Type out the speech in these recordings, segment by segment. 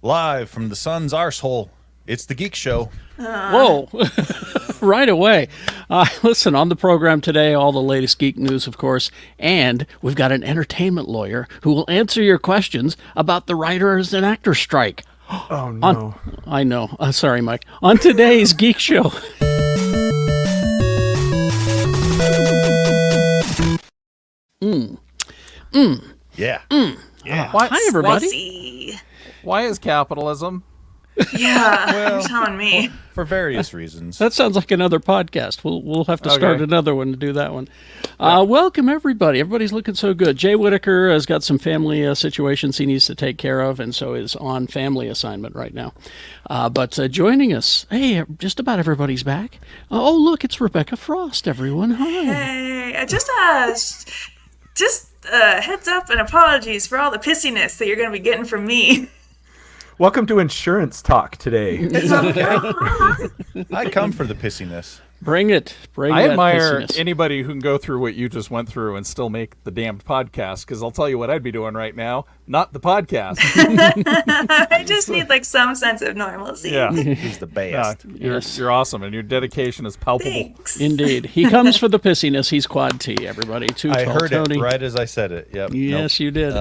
Live from the sun's arsehole, it's the Geek Show. Whoa, right away. Listen, on the program today, all the latest geek news, of course, and we've got an entertainment lawyer who will answer your questions about the writers and actors strike. Oh, no. I know. Sorry, Mike. On today's Geek Show. Yeah. Yeah. Hi, everybody. Why is capitalism? Yeah, you're telling me. For various reasons. That sounds like another podcast. We'll have to start another one to do that one. Welcome, everybody. Everybody's looking so good. Jay Whitaker has got some family situations he needs to take care of, and so is on family assignment right now. But joining us, hey, just about everybody's back. Oh, look, it's Rebecca Frost, everyone. Hi. Hey, just heads up and apologies for all the pissiness that you're going to be getting from me. Welcome to Insurance Talk today. I come for the pissiness. Bring it. I admire pissiness. anybody who can go through what you just went through and still make the damned podcast, because I'll tell you what I'd be doing right now. Not the podcast. I just need some sense of normalcy. Yeah. He's the best. You're awesome, and your dedication is palpable. Thanks. Indeed. He comes for the pissiness. He's Quad T, everybody. I heard it right as I said it. Yep. Yes, you did.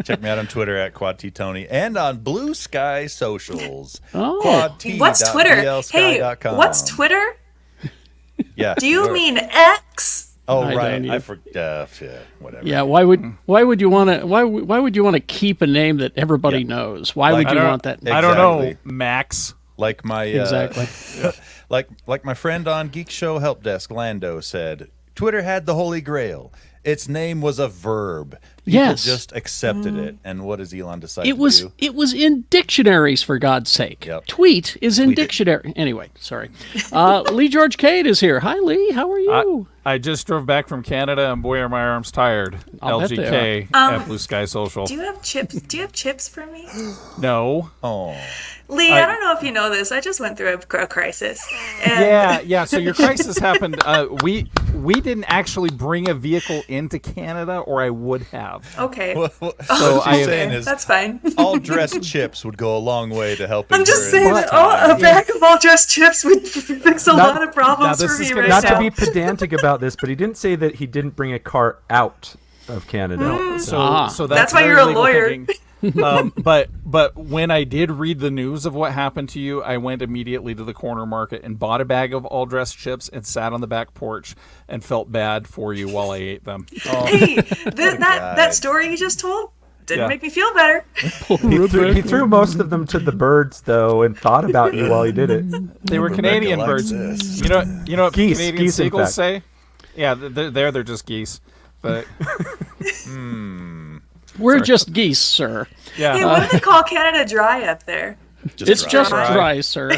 Check me out on Twitter at Quad T Tony and on Blue Sky Socials. Oh. QuadT. What's Twitter? Hey, what's Twitter? Yeah. Do you mean X? Oh, I right. don't I forgot. Whatever. Yeah, why would you want to keep a name that everybody knows? Why would you want that? I don't know, Max. Like my Exactly. like my friend on Geek Show Help Desk, Lando, said, Twitter had the Holy Grail. Its name was a verb. People just accepted it. And what does Elon decide to do? It was in dictionaries, for God's sake. Yep. Tweet is in dictionary. Anyway, sorry. Lee George Cade is here. Hi, Lee. How are you? I just drove back from Canada, and boy, are my arms tired. I'll bet they LGK at Blue Sky Social. Do you have chips? Do you have chips for me? No. Oh. Lee, I don't know if you know this. I just went through a crisis. And Yeah. So your crisis happened. We didn't actually bring a vehicle into Canada, or I would have. Okay. So what you're saying is That's fine. all dressed chips would go a long way to helping I'm just her saying in that time. a bag of all dressed chips would fix a lot of problems this for is me gonna- right Not now. to be pedantic about this, but he didn't say that he didn't bring a car out of Canada. So That's why very you're a legal lawyer. thinking. But when I did read the news of what happened to you, I went immediately to the corner market and bought a bag of all dressed chips and sat on the back porch and felt bad for you while I ate them. Hey, that story you just told didn't make me feel better. He threw most of them to the birds, though, and thought about you while he did it. They were Canadian likes birds. this. You know what Geese, Canadian geese, in seagulls fact. say? Yeah, they're just geese. But We're just geese, sir. yeah, Hey, what do they call Canada dry up there? It's just dry, sir.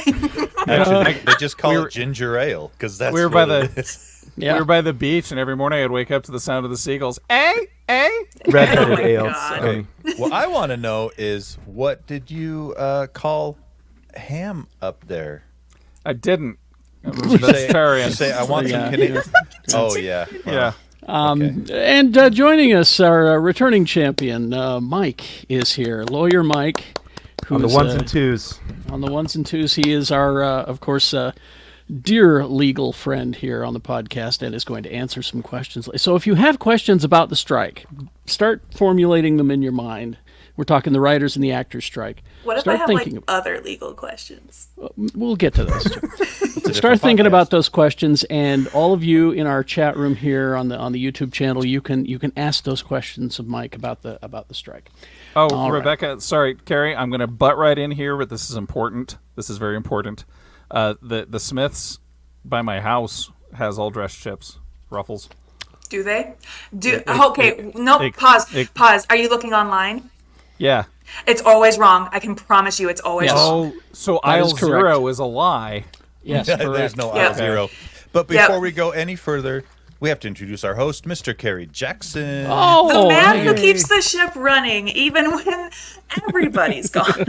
Actually, they just call it ginger ale because that's we were what by it the- is. Yeah. we were by the beach, and every morning I'd wake up to the sound of the seagulls. Redheaded Oh my ales. God. Okay. What I want to know is what did you call ham up there? I didn't. It was You say, vegetarian. you say I want some Yeah. Canadian. Oh yeah. Yeah. And joining us, our returning champion, Mike, is here. Lawyer Mike. On the who's, ones and twos. On the ones and twos. He is our, of course, dear legal friend here on the podcast and is going to answer some questions. So if you have questions about the strike, start formulating them in your mind. We're talking the writers and the actors strike. What if Start I have thinking other legal questions? We'll get to those too. Start thinking about those questions, and all of you in our chat room here on the YouTube channel, you can ask those questions of Mike about the strike. Oh, All right. Rebecca, sorry, Carrie, I'm going to butt right in here, but this is important. This is very important. The Smiths by my house has all dressed chips, Ruffles. Do they? Pause. Are you looking online? Yeah. It's always wrong. I can promise you it's always Yes. wrong. Oh, so That is aisle correct. 0 is a lie. Yes, There's correct. no Yeah. aisle zero. But before we go any further, we have to introduce our host, Mr. Kerry Jackson. Oh, The man who hey. keeps the ship running even when everybody's gone.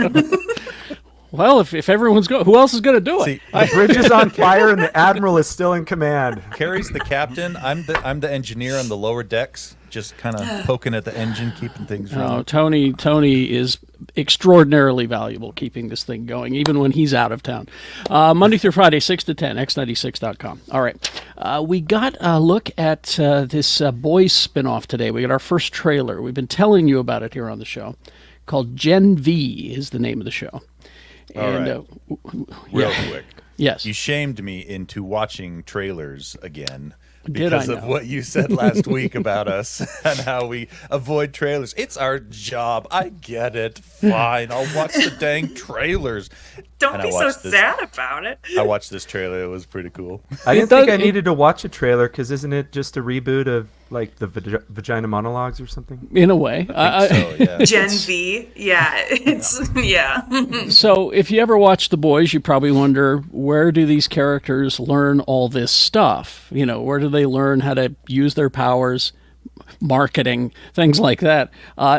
Well, if everyone's who else is going to do it? See, The bridge is on fire and the admiral is still in command. Kerry's the captain. I'm the engineer on the lower decks. just kind of poking at the engine, keeping things running. Tony is extraordinarily valuable keeping this thing going, even when he's out of town. Monday through Friday, 6 to 10, x96.com. All right. We got a look at this Boys spinoff today. We got our first trailer. We've been telling you about it here on the show. Called Gen V is the name of the show. Real quick. Yes. You shamed me into watching trailers again Did I because of know? what you said last week about us and how we avoid trailers. It's our job. I get it. Fine. I'll watch the dang trailers. Don't be so sad about it. I watched this trailer. It was pretty cool. I didn't think I needed to watch a trailer because isn't it just a reboot of like the Vagina Monologues or something? In a way. I think so, yeah. Gen V, yeah. So if you ever watch The Boys, you probably wonder, where do these characters learn all this stuff? You know, where do they learn how to use their powers, marketing, things like that?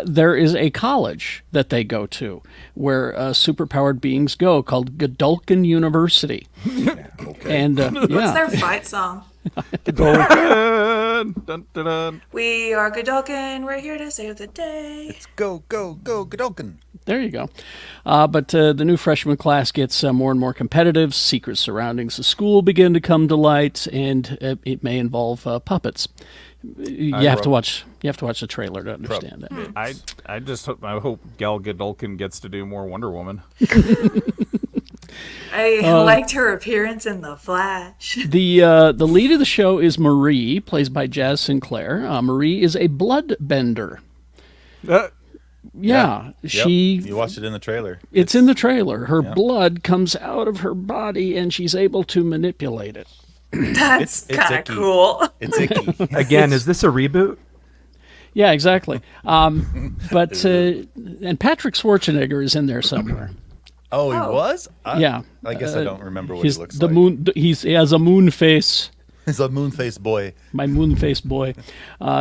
There is a college that they go to where superpowered beings go called Godolkin University. Okay. And What's their fight song? Dun, dun, dun. We are Godolkin. We're here to save the day. It's go, Godolkin. There you go. But the new freshman class gets more and more competitive. Secret surroundings of school begin to come to light, and it may involve puppets. You have to watch the trailer to understand that. I hope Gal Gadolkin gets to do more Wonder Woman. I liked her appearance in The Flash. The lead of the show is Marie, plays by Jazz Sinclair. Marie is a bloodbender. Yeah, you watched it in the trailer. It's in the trailer. Her blood comes out of her body, and she's able to manipulate it. That's It's kind of icky. cool. It's icky. Again, is this a reboot? Yeah, exactly. But and Patrick Schwarzenegger is in there somewhere. Oh, he was? Yeah, I guess I don't remember what he's he looks the like. moon. He has a moon face. He's a moon-faced boy. My moon-faced boy.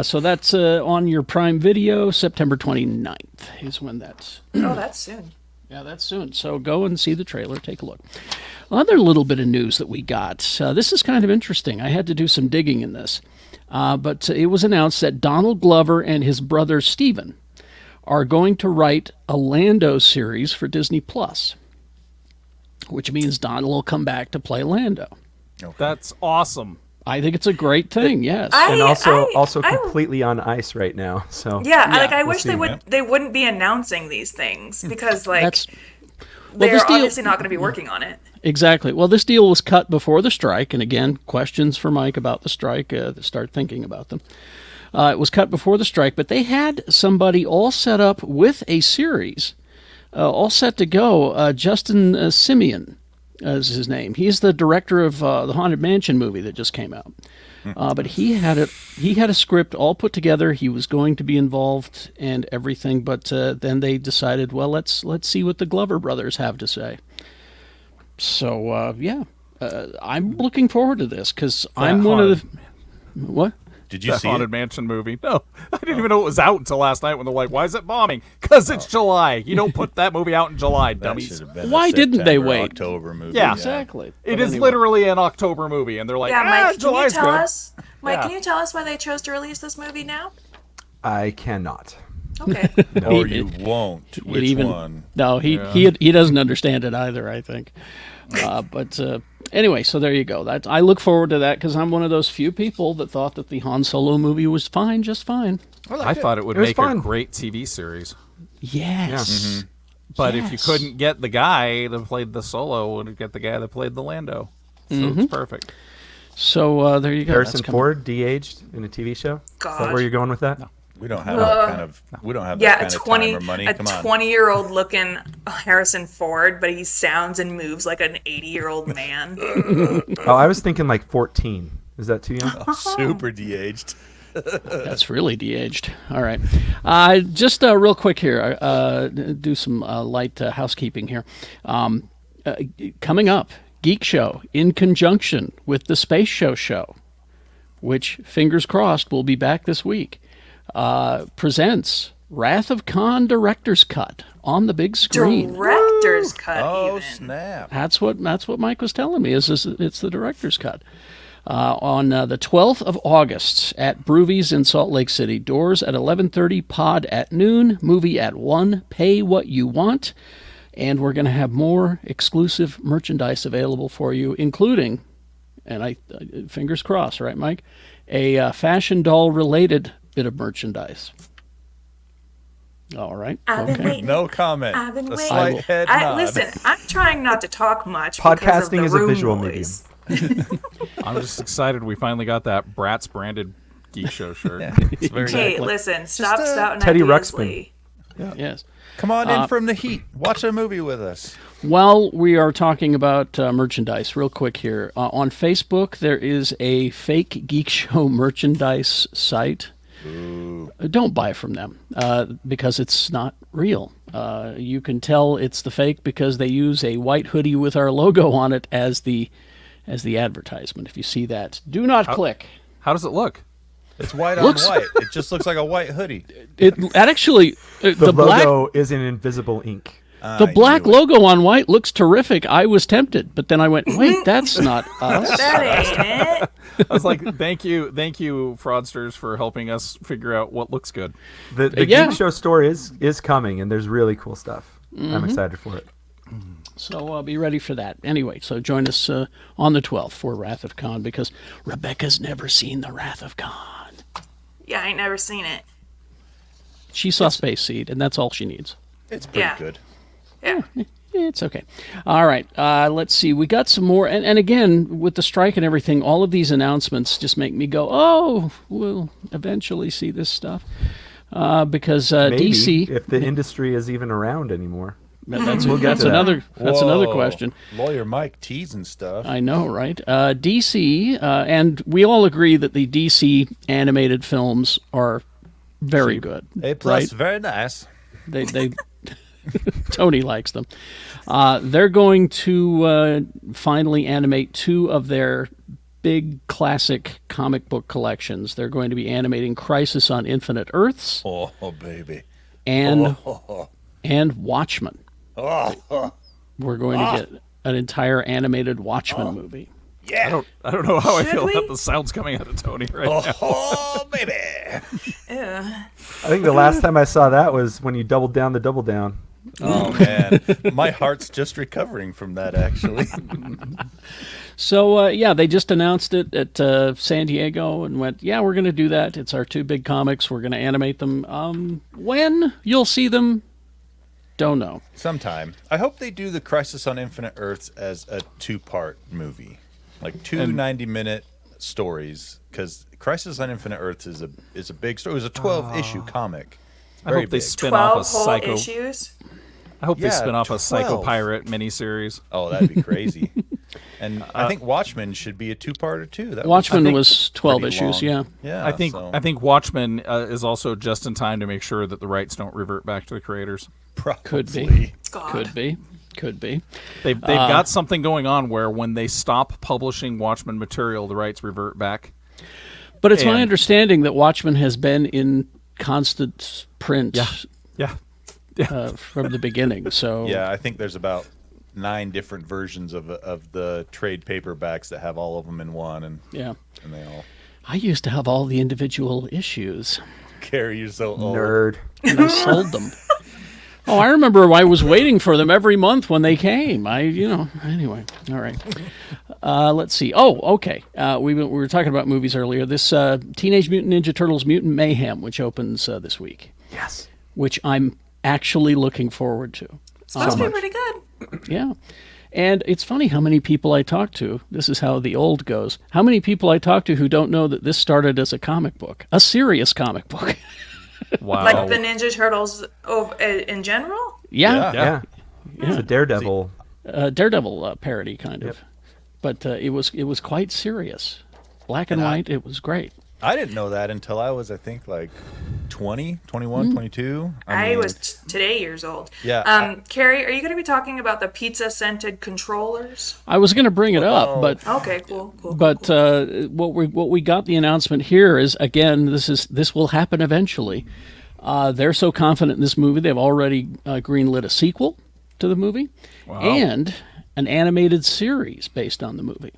So that's on your Prime Video, September 29th is when that's. Oh, that's soon. Yeah, that's soon. So go and see the trailer. Take a look. Another little bit of news that we got. This is kind of interesting. I had to do some digging in this. But it was announced that Donald Glover and his brother Steven are going to write a Lando series for Disney+, which means Donald will come back to play Lando. Okay. That's awesome. I think it's a great thing, yes. And also completely on ice right now. So I wish see, they wouldn't be announcing these things because this they're deal- obviously not going to be working on it. Exactly. Well, this deal was cut before the strike, and again, questions for Mike about the strike, start thinking about them. It was cut before the strike, but they had somebody all set up with a series, all set to go. Justin Simeon is his name. He's the director of the Haunted Mansion movie that just came out. But he had a script all put together. He was going to be involved and everything, but then they decided, well, let's see what the Glover brothers have to say. So I'm looking forward to this because I'm one of the what. Did you The see Haunted it? Mansion movie. No, I didn't even know it was out until last night when they're like, why is it bombing? Because it's July. You don't put that movie out in July, That dummies. should have been a Why didn't they September, wait? October movie. Yeah. Exactly. It But is anyway. literally an October movie, and they're like, Yeah, Mike, can you July's tell good. us? Mike, Yeah. can you tell us why they chose to release this movie now? I cannot. Okay. Or you won't. Which one? No, he doesn't understand it either, I think. But anyway, so there you go. I look forward to that because I'm one of those few people that thought that the Han Solo movie was fine, just fine. I thought it would It was make fun. a great TV series. Yes. But if you Yes. couldn't get the guy that played the Solo, would get the guy that played the Lando. So it's perfect. So there you go. Harrison That's coming. Ford de-aged in a TV show. Is that God. where you're going with that? We don't have that kind of. We don't have that Yeah, kind of time or money. Come on. 20-year-old looking Harrison Ford, but he sounds and moves like an 80-year-old man. Oh, I was thinking like 14. Is that too young? Super de-aged. That's really de-aged. All right. Just real quick here, do some light housekeeping here. Coming up, Geek Show in conjunction with the Space Show, which, fingers crossed, will be back this week, presents Wrath of Khan Director's Cut on the big screen. Director's cut, Oh even. snap! That's what Mike was telling me. Is it's the director's cut. On the 12th of August at Broovies in Salt Lake City. Doors at 11:30, pod at noon, movie at 1, pay what you want. And we're going to have more exclusive merchandise available for you, including, and I fingers crossed, right, Mike? A fashion doll related bit of merchandise. All right. I've been waiting. No comment. I've been A waiting. slight head nod. Listen, I'm trying not to talk much because of Podcasting the is a room visual noise. I'm just excited we finally got that Bratz branded Geek Show shirt. Yeah, it's very Hey, good. listen, stop spouting Teddy ideas, Ruxpin. Lee. Yes. Come on in from the heat. Watch a movie with us. While we are talking about merchandise, real quick here, on Facebook there is a fake Geek Show merchandise site. Ooh. Don't buy from them because it's not real. You can tell it's the fake because they use a white hoodie with our logo on it as the advertisement. If you see that, do not click. How does it look? It's white on white. It just looks like a white hoodie. That actually The black logo is in invisible ink. the black logo on white looks terrific. I was tempted, but then I went, wait, that's not us. That ain't it. I was like, thank you, fraudsters, for helping us figure out what looks good. The Yeah. Geek Show store is coming, and there's really cool stuff. I'm excited for it. So be ready for that. Anyway, so join us on the 12th for Wrath of Khan because Rebecca's never seen the Wrath of Khan. Yeah, I ain't never seen it. She saw Space Seed, and that's all she needs. It's pretty Yeah. good. Yeah. It's okay. All right. Let's see. We got some more. And again, with the strike and everything, all of these announcements just make me go, oh, we'll eventually see this stuff. Because Maybe, DC... if the industry is even around anymore. That's We'll get to that. another Whoa. question. Lawyer Mike teasing stuff. I know, right? DC, and we all agree that the DC animated films are very good. A plus, right? very nice. They Tony likes them. They're going to finally animate 2 of their big classic comic book collections. They're going to be animating Crisis on Infinite Earths Oh, baby. and Oh, and Watchmen. oh, We're going to get an entire animated Watchmen movie. yeah. I don't know how I Should feel we? about the sounds coming out of Tony right now. Oh, baby. Ew. I think the last time I saw that was when you doubled down the double down. Oh, man. My heart's just recovering from that, actually. So, yeah, they just announced it at San Diego and went, yeah, we're going to do that. It's our 2 big comics. We're going to animate them. When you'll see them, don't know. Sometime. I hope they do the Crisis on Infinite Earths as a 2-part movie. Like 2 90-minute stories. Because Crisis on Infinite Earths is a big story. It was a 12-issue comic. It's I very hope they big. spin off 12 a whole psycho. issues? I hope they Yeah, spin off a Psycho 12. Pirate miniseries. Oh, that'd be crazy. And I think Watchmen should be a 2-parter too. That Watchmen think was 12 pretty issues, long. yeah. Yeah, I think Watchmen is also just in time to make sure that the rights don't revert back to the creators. probably. Could be. God. Could be. They've got something going on where when they stop publishing Watchmen material, the rights revert back. But it's my And- understanding that Watchmen has been in constant print Yeah. from the beginning. So Yeah, I think there's about 9 different versions of the trade paperbacks that have all of them in one, and yeah. they all I used to have all the individual issues, carry you so old. Nerd. and I sold them. Oh, I remember I was waiting for them every month when they came. Anyway. All right. Let's see. Oh, okay. We were talking about movies earlier. This Teenage Mutant Ninja Turtles Mutant Mayhem, which opens this week, Yes. which I'm actually looking forward to. Supposed to be pretty good. Yeah. And it's funny how many people I talk to, this is how the old goes, how many people I talk to who don't know that this started as a comic book, a serious comic book. Wow. Like the Ninja Turtles in general? Yeah. Yeah. It's a Daredevil. Daredevil parody, kind of. But it was quite serious. Black and white, it was great. I didn't know that until I was, I think, like 20, 21, 22. I mean, was today years old. Yeah, Carrie, are you going to be talking about the pizza scented controllers? I was going to bring it up, but Okay, cool. what we got the announcement here is, again, this will happen eventually. They're so confident in this movie they've already greenlit a sequel to the movie and an animated series based on the movie.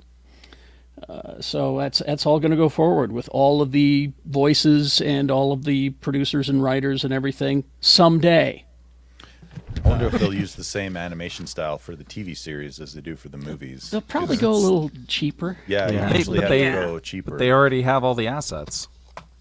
So that's all going to go forward with all of the voices and all of the producers and writers and everything someday. I wonder if they'll use the same animation style for the TV series as they do for the movies. They'll probably go a little cheaper. Yeah, Yeah. you usually have to They- go cheaper. But they already have all the assets.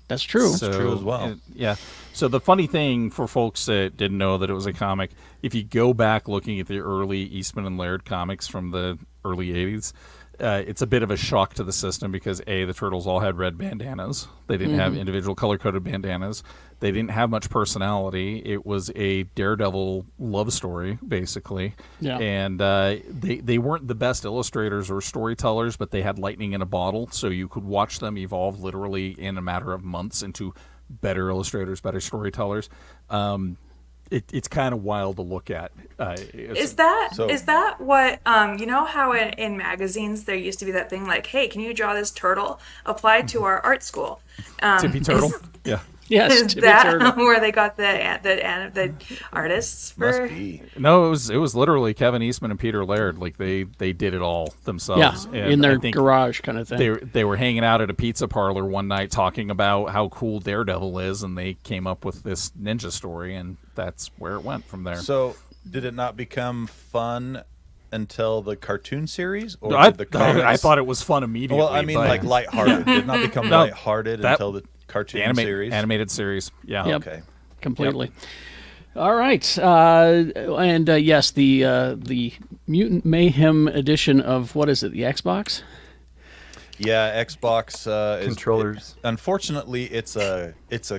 That's true. That's true as well. Yeah. So the funny thing for folks that didn't know that it was a comic, if you go back looking at the early Eastman and Laird comics from the early 80s, it's a bit of a shock to the system because the Turtles all had red bandanas. They didn't have individual color-coded bandanas. They didn't have much personality. It was a Daredevil love story, basically. Yeah. And they weren't the best illustrators or storytellers, but they had lightning in a bottle, so you could watch them evolve literally in a matter of months into better illustrators, better storytellers. It's kind of wild to look at. Is that what you know how in magazines there used to be that thing like, hey, can you draw this turtle applied to our art school? Tippy Turtle? Yeah. Yes, Is Tippy that Turtle. where they got the artists for? Must be. No, it was literally Kevin Eastman and Peter Laird. Like they did it all themselves. Yeah, And in their I think garage kind of thing. they were hanging out at a pizza parlor one night talking about how cool Daredevil is, and they came up with this ninja story, and that's where it went from there. So, did it not become fun until the cartoon series, or I, did the comics? I thought it was fun immediately. Well, I mean, but like lighthearted. Did it not become No, lighthearted that- until the cartoon series? animated series. Yeah. Yep. Okay. Completely. All right, and yes, the Mutant Mayhem edition of what is it? The Xbox? Yeah, Xbox Controllers. Unfortunately, it's a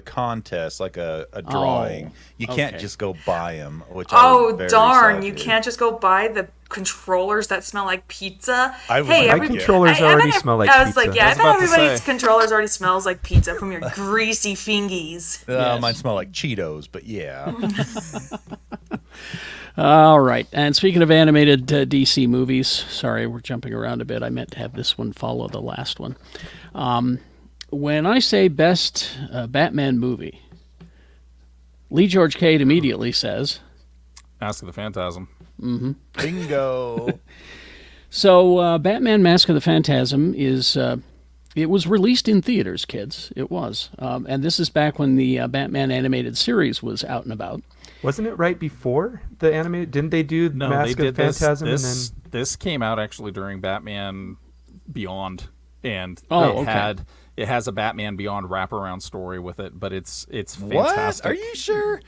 contest, like a drawing. You can't okay. just go buy them. Which I was Oh very darn! sad You to. can't just go buy the controllers that smell like pizza. I was hey, like, My yeah. controllers already smell like I was pizza. like, yeah, I I was bet about to everybody's say. controllers already smells like pizza from your greasy fingies. Yes. Mine smell like Cheetos, but yeah. All right, and speaking of animated DC movies, sorry, we're jumping around a bit. I meant to have this one follow the last one. When I say best Batman movie, Lee George Cade immediately says, Mask of the Phantasm. Bingo. so Batman Mask of the Phantasm is... it was released in theaters, kids. It was. And this is back when the Batman animated series was out and about. Wasn't it right before the animated? Didn't they do No, Mask they did of Phantasm this came out actually during Batman Beyond, and Oh, okay. it has a Batman Beyond wraparound story with it, but it's What? fantastic. Are you sure?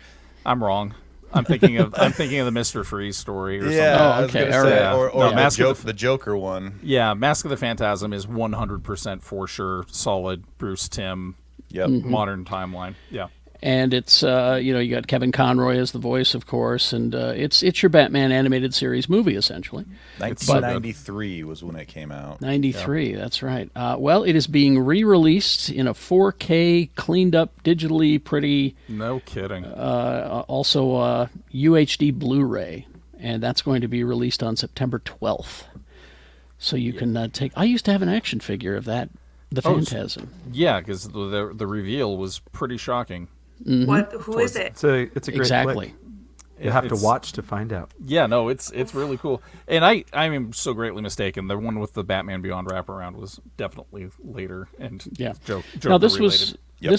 I'm wrong. I'm thinking of the Mr. Freeze story or Yeah, something. I was okay, gonna all say, right. or No, the, Mask of the Joker one. Yeah, Mask of the Phantasm is 100% for sure solid Bruce Timm Yep. modern timeline. Yeah. And it's you got Kevin Conroy as the voice, of course, and it's your Batman animated series movie essentially. 1993 was when it came out. 93, that's right. Well, it is being re-released in a 4K, cleaned up, digitally pretty, No kidding. also UHD Blu-ray, and that's going to be released on September 12th. So you can take. I used to have an action figure of that, the Phantasm. Yeah, because the reveal was pretty shocking. What? Who is it? It's a great Exactly. flick. You have to It's- watch to find out. Yeah, no, it's really cool. And I am so greatly mistaken. The one with the Batman Beyond wraparound was definitely later and Yeah. Joker Now this related.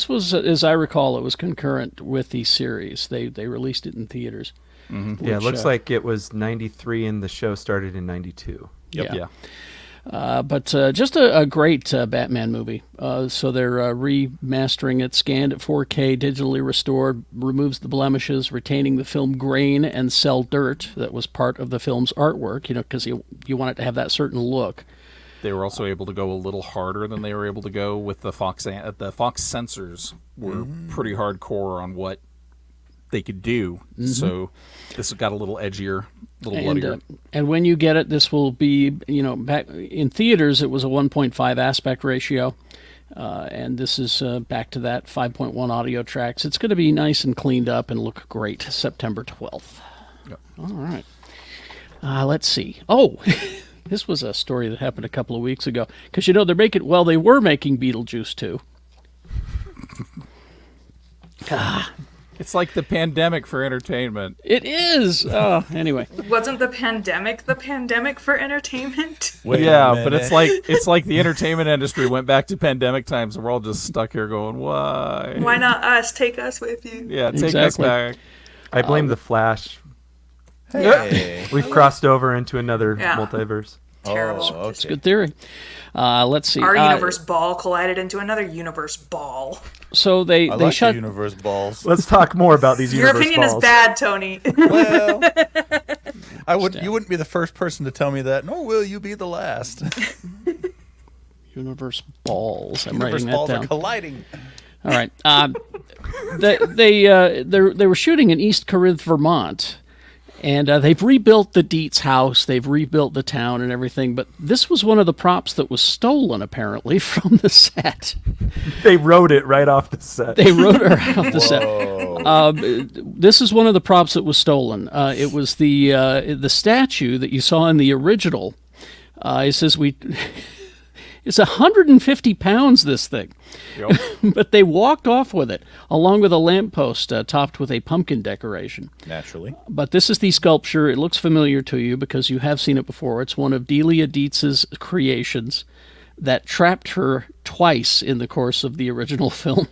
was as I recall, it was concurrent with the series. They released it in theaters. Yeah, it looks like it was 93 and the show started in 92. Yeah. Yeah. But just a great Batman movie. So they're remastering it, scanned at 4K, digitally restored, removes the blemishes, retaining the film grain and cell dirt that was part of the film's artwork, because you want it to have that certain look. They were also able to go a little harder than they were able to go with the Fox. The Fox censors were pretty hardcore on what they could do. So this got a little edgier, a little bloodier. And when you get it, this will be, back in theaters, it was a 1.5 aspect ratio. And this is back to that 5.1 audio tracks. It's going to be nice and cleaned up and look great September 12th. Yep. All right. Let's see. Oh, this was a story that happened a couple of weeks ago. Because, they were making Beetlejuice too. It's like the pandemic for entertainment. It is. Oh, anyway. Wasn't the pandemic for entertainment? Wait a Yeah, but minute. it's like the entertainment industry went back to pandemic times, and we're all just stuck here going, why? Why not us? Take us with you. Yeah, take us Exactly. back. I blame the Flash. Hey. We've crossed over into another Yeah. multiverse. Terrible. Oh, It's a okay. good theory. Let's see. Our universe ball collided into another universe ball. So they I like shut. the universe balls. Let's talk more about these Your universe opinion balls. is bad, Tony. Well, you wouldn't be the first person to tell me that, nor will you be the last. Universe balls. I'm Universe writing that balls down. are colliding. All right. They were shooting in East Corinth, Vermont, and they've rebuilt the Dietz house. They've rebuilt the town and everything. But this was one of the props that was stolen, apparently, from the set. They wrote it right off the set. They wrote her off the set. Whoa. This is one of the props that was stolen. It was the statue that you saw in the original. It says it's 150 pounds, this thing. Yep. But they walked off with it, along with a lamppost topped with a pumpkin decoration. Naturally. But this is the sculpture. It looks familiar to you because you have seen it before. It's one of Delia Dietz's creations that trapped her twice in the course of the original film.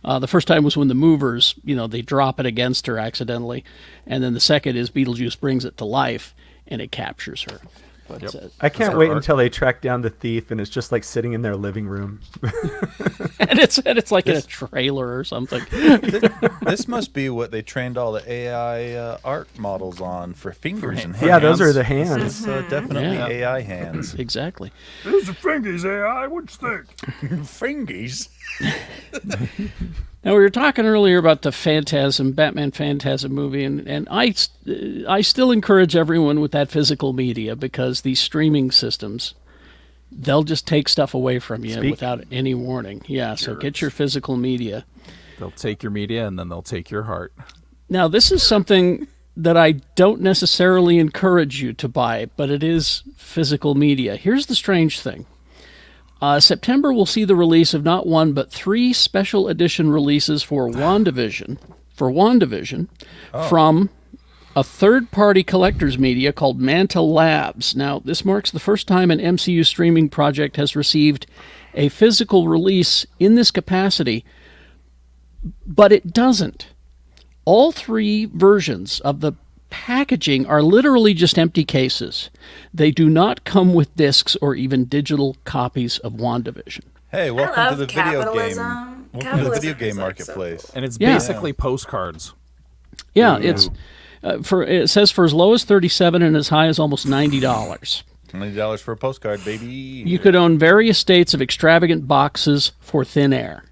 The first time was when the movers, they drop it against her accidentally. And then the second is Beetlejuice brings it to life, and it captures her. But, I can't wait until they track down the thief and it's just like sitting in their living room. and it's like in a trailer or something. This must be what they trained all the AI art models on for fingers and hands. Yeah, those are the hands. So definitely Yeah. AI hands. Exactly. These are fingies, AI. What you think? Fingies. Now, we were talking earlier about the Phantasm, Batman Phantasm movie, and I still encourage everyone with that physical media because these streaming systems, they'll just take stuff away from you without any warning. Yeah, so get your physical media. They'll take your media, and then they'll take your heart. Now, this is something that I don't necessarily encourage you to buy, but it is physical media. Here's the strange thing. September will see the release of not one but 3 special edition releases for WandaVision. From a third-party collector's media called Manta Labs. Now, this marks the first time an MCU streaming project has received a physical release in this capacity, but it doesn't. All 3 versions of the packaging are literally just empty cases. They do not come with discs or even digital copies of WandaVision. Hey, welcome I to love the video game. capitalism. Welcome to the Capitalism video is, game like, so marketplace. cool. And it's Yeah. basically postcards. Yeah, it's it says for as low as $37 and as high as almost $90. $90 for a postcard, baby. You could own various states of extravagant boxes for thin air.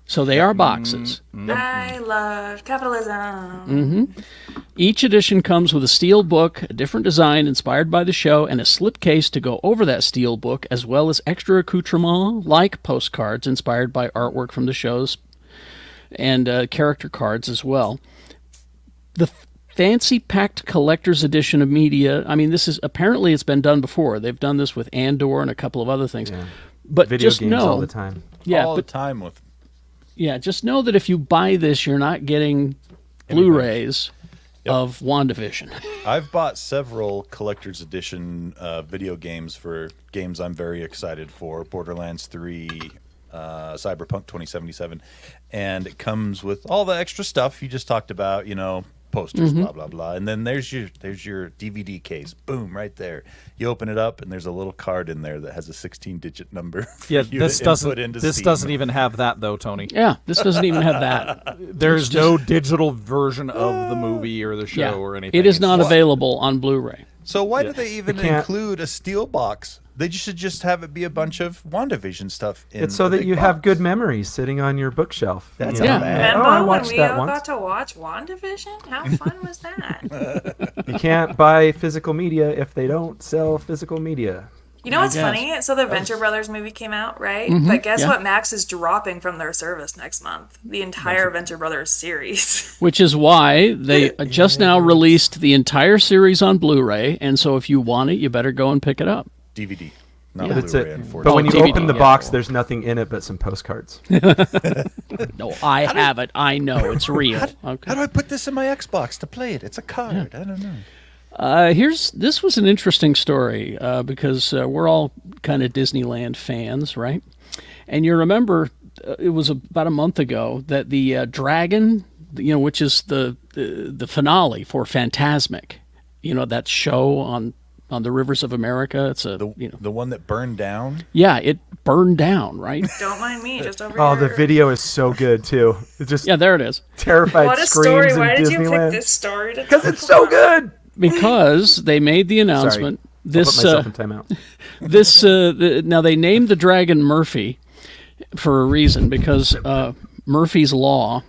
So they are boxes. I love capitalism. Each edition comes with a steel book, a different design inspired by the show, and a slipcase to go over that steel book, as well as extra accoutrement like postcards inspired by artwork from the shows and character cards as well. The fancy packed collector's edition of media, I mean, apparently it's been done before. They've done this with Andor and a couple of other things. Yeah. But Video just games know, all the time. yeah, all but the time with just know that if you buy this, you're not getting Blu-rays of WandaVision. I've bought several collector's edition video games for games I'm very excited for. Borderlands 3, Cyberpunk 2077. And it comes with all the extra stuff you just talked about, posters, blah, blah, blah. And then there's your DVD case. Boom, right there. You open it up, and there's a little card in there that has a 16-digit number for Yeah, you this to doesn't. input into This Steam. doesn't even have that though, Tony. Yeah, this doesn't even have that. There's no digital version of the movie or the show Yeah, or anything. it is It's not just- available on Blu-ray. So why do they even can't- include a steel box? They should just have it be a bunch of WandaVision stuff. It's so that you have good memories sitting on your bookshelf. That's Yeah. not bad. Oh, Remember I when watched we that all once. got to watch WandaVision? How fun was that? You can't buy physical media if they don't sell physical media. You know what's guess. funny? So the Venture Brothers movie came out, right? But guess what Max is dropping from their service next month? The entire Venture Brothers series. Which is why they just now released the entire series on Blu-ray, and so if you want it, you better go and pick it up. DVD. Not But, Blu-ray, but unfortunately. when you DVD, open the yeah. box, there's nothing in it but some postcards. No, I have it. I know it's real. Okay. How do I put this in my Xbox to play it? It's a card. I don't know. This was an interesting story because we're all kind of Disneyland fans, right? And you remember it was about a month ago that the Dragon, which is the finale for Fantasmic, that show on the rivers of America. It's The one that burned down. yeah, it burned down, right? Don't mind me, just over Oh, here. the video is so good too. It just Yeah, there it is. terrified What a screams story! in Why did you pick Disneyland. this story? Because it's so good. Because they made the announcement. I'll put myself in timeout. Now they named the dragon Murphy for a reason, because Murphy's Law,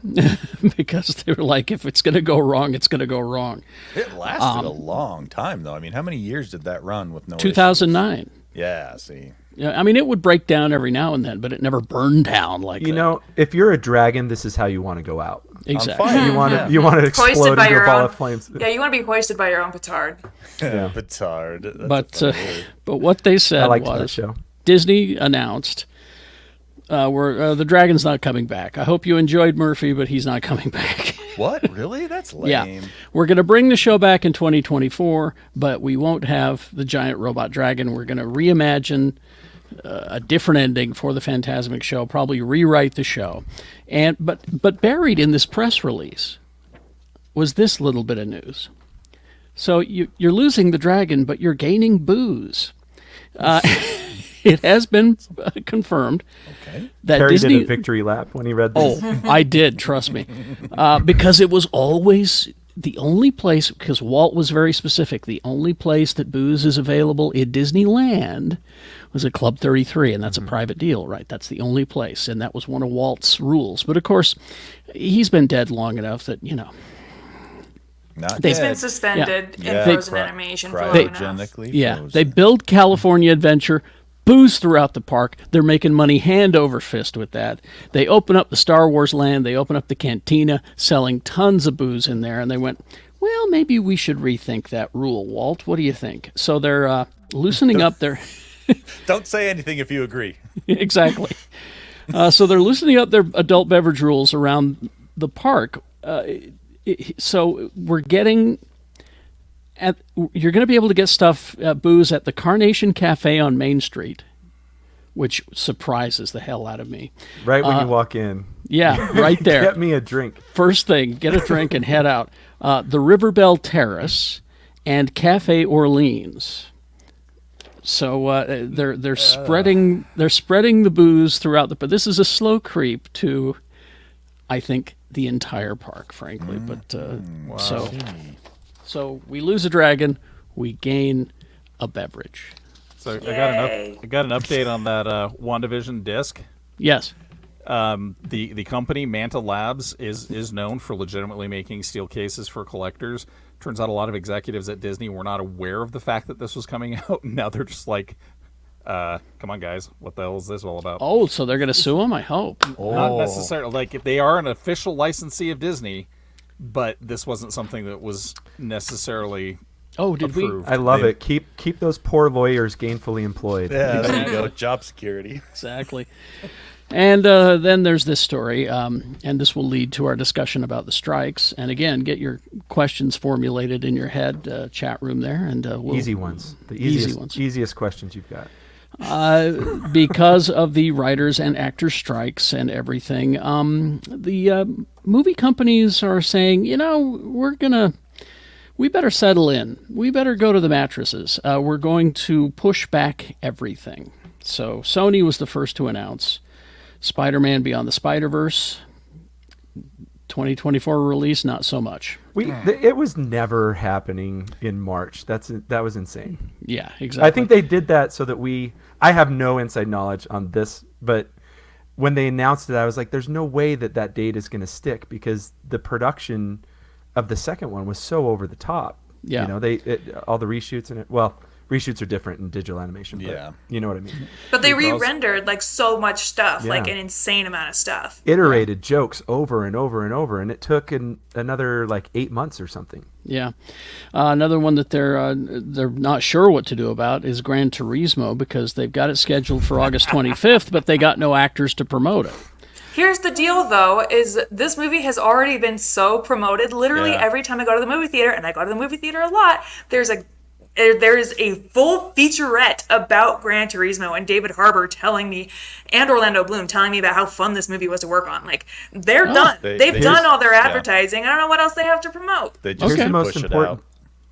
because they were like, if it's going to go wrong, it's going to go wrong. It lasted a long time, though. I mean, how many years did that run with no 2009. issues? Yeah, see. Yeah, I mean, it would break down every now and then, but it never burned down like that. If you're a dragon, this is how you want to go out. Exactly. fire. You want Yeah. to explode Hoisted by into a your ball own. of flames. Yeah, you want to be hoisted by your own petard. Yeah. Petard. That's But a funny word. but what they said I liked that was show. Disney announced the dragon's not coming back. I hope you enjoyed Murphy, but he's not coming back. What? Really? That's lame. Yeah, we're going to bring the show back in 2024, but we won't have the giant robot dragon. We're going to reimagine a different ending for the Fantasmic show, probably rewrite the show. But buried in this press release was this little bit of news. So you're losing the dragon, but you're gaining booze. It has been confirmed that Terry Disney did a victory lap when he read this. Oh, I did, trust me. Because it was always the only place, because Walt was very specific, the only place that booze is available in Disneyland was at Club 33, and that's a private deal, right? That's the only place, and that was one of Walt's rules. But of course, he's been dead long enough that, Not They- It's dead. been suspended Yeah. in frozen Cry- animation for long enough. cryogenically yeah, frozen. they build California Adventure, booze throughout the park. They're making money hand over fist with that. They open up the Star Wars land. They open up the cantina, selling tons of booze in there. And they went, well, maybe we should rethink that rule, Walt. What do you think? So they're loosening up their... Don't say anything if you agree. Exactly. So they're loosening up their adult beverage rules around the park. So we're getting... you're going to be able to get booze at the Carnation Cafe on Main Street, which surprises the hell out of me. Right when you walk in. Yeah, right there. Get me a drink. First thing, get a drink and head out. The Riverbell Terrace and Cafe Orleans. So they're spreading the booze throughout but this is a slow creep to, I think, the entire park, frankly. But So we lose a dragon, we gain a beverage. So Yay. I got an update on that WandaVision disc. Yes. The company Manta Labs is known for legitimately making steel cases for collectors. Turns out a lot of executives at Disney were not aware of the fact that this was coming out. And now they're just like, come on, guys, what the hell is this all about? Oh, so they're going to sue him, I hope. Not necessarily. Like, if they are an official licensee of Disney, but this wasn't something that was necessarily Oh, did approved. I love it. Keep those poor lawyers gainfully employed. Yeah, there you go. Job security. Exactly. And then there's this story, and this will lead to our discussion about the strikes. And again, get your questions formulated in your head, chat room there, and we'll, Easy ones. The Easy ones. easiest questions you've got. because of the writers and actors strikes and everything. The movie companies are saying, we better settle in. We better go to the mattresses. We're going to push back everything. So Sony was the first to announce Spider-Man Beyond the Spider-Verse 2024 release, not so much. It was never happening in March. That was insane. Yeah, exactly. I think they did that so that I have no inside knowledge on this, but when they announced it, I was like, there's no way that date is going to stick because the production of the second one was so over the top. Yeah. All the reshoots and reshoots are different in digital animation. But Yeah. you know what I mean. But they re-rendered like so much stuff, Yeah. like an insane amount of stuff. Iterated jokes over and over and over, and it took another like 8 months or something. Yeah. Another one that they're not sure what to do about is Gran Turismo, because they've got it scheduled for August 25th, but they got no actors to promote it. Here's the deal, though, is this movie has already been so promoted. Literally every time I go to the movie theater, and I go to the movie theater a lot, there is a full featurette about Gran Turismo and David Harbour telling me, and Orlando Bloom telling me about how fun this movie was to work on. Like, they're done. They've done all their advertising. I don't know what else they have to promote. They just Here's the most push important.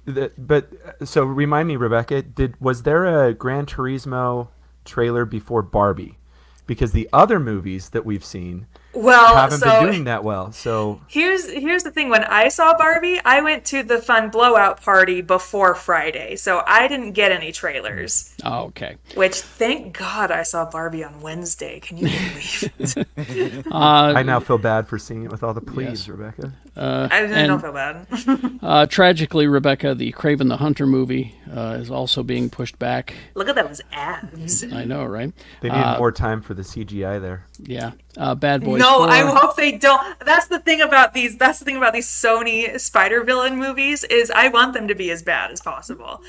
it out. But so remind me, Rebecca, was there a Gran Turismo trailer before Barbie? Because the other movies that we've seen haven't been doing that well. So here's the thing. When I saw Barbie, I went to the fun blowout party before Friday, so I didn't get any trailers. Oh, okay. Which, thank God, I saw Barbie on Wednesday. Can you believe it? I now feel bad for seeing it with all the pleas, Yes. Rebecca. I don't feel bad. Tragically, Rebecca, the Kraven the Hunter movie is also being pushed back. Look at those abs. I know, right? They need more time for the CGI there. Yeah. Bad Boys No, 4. I hope they don't. That's the thing about these Sony spider villain movies is I want them to be as bad as possible.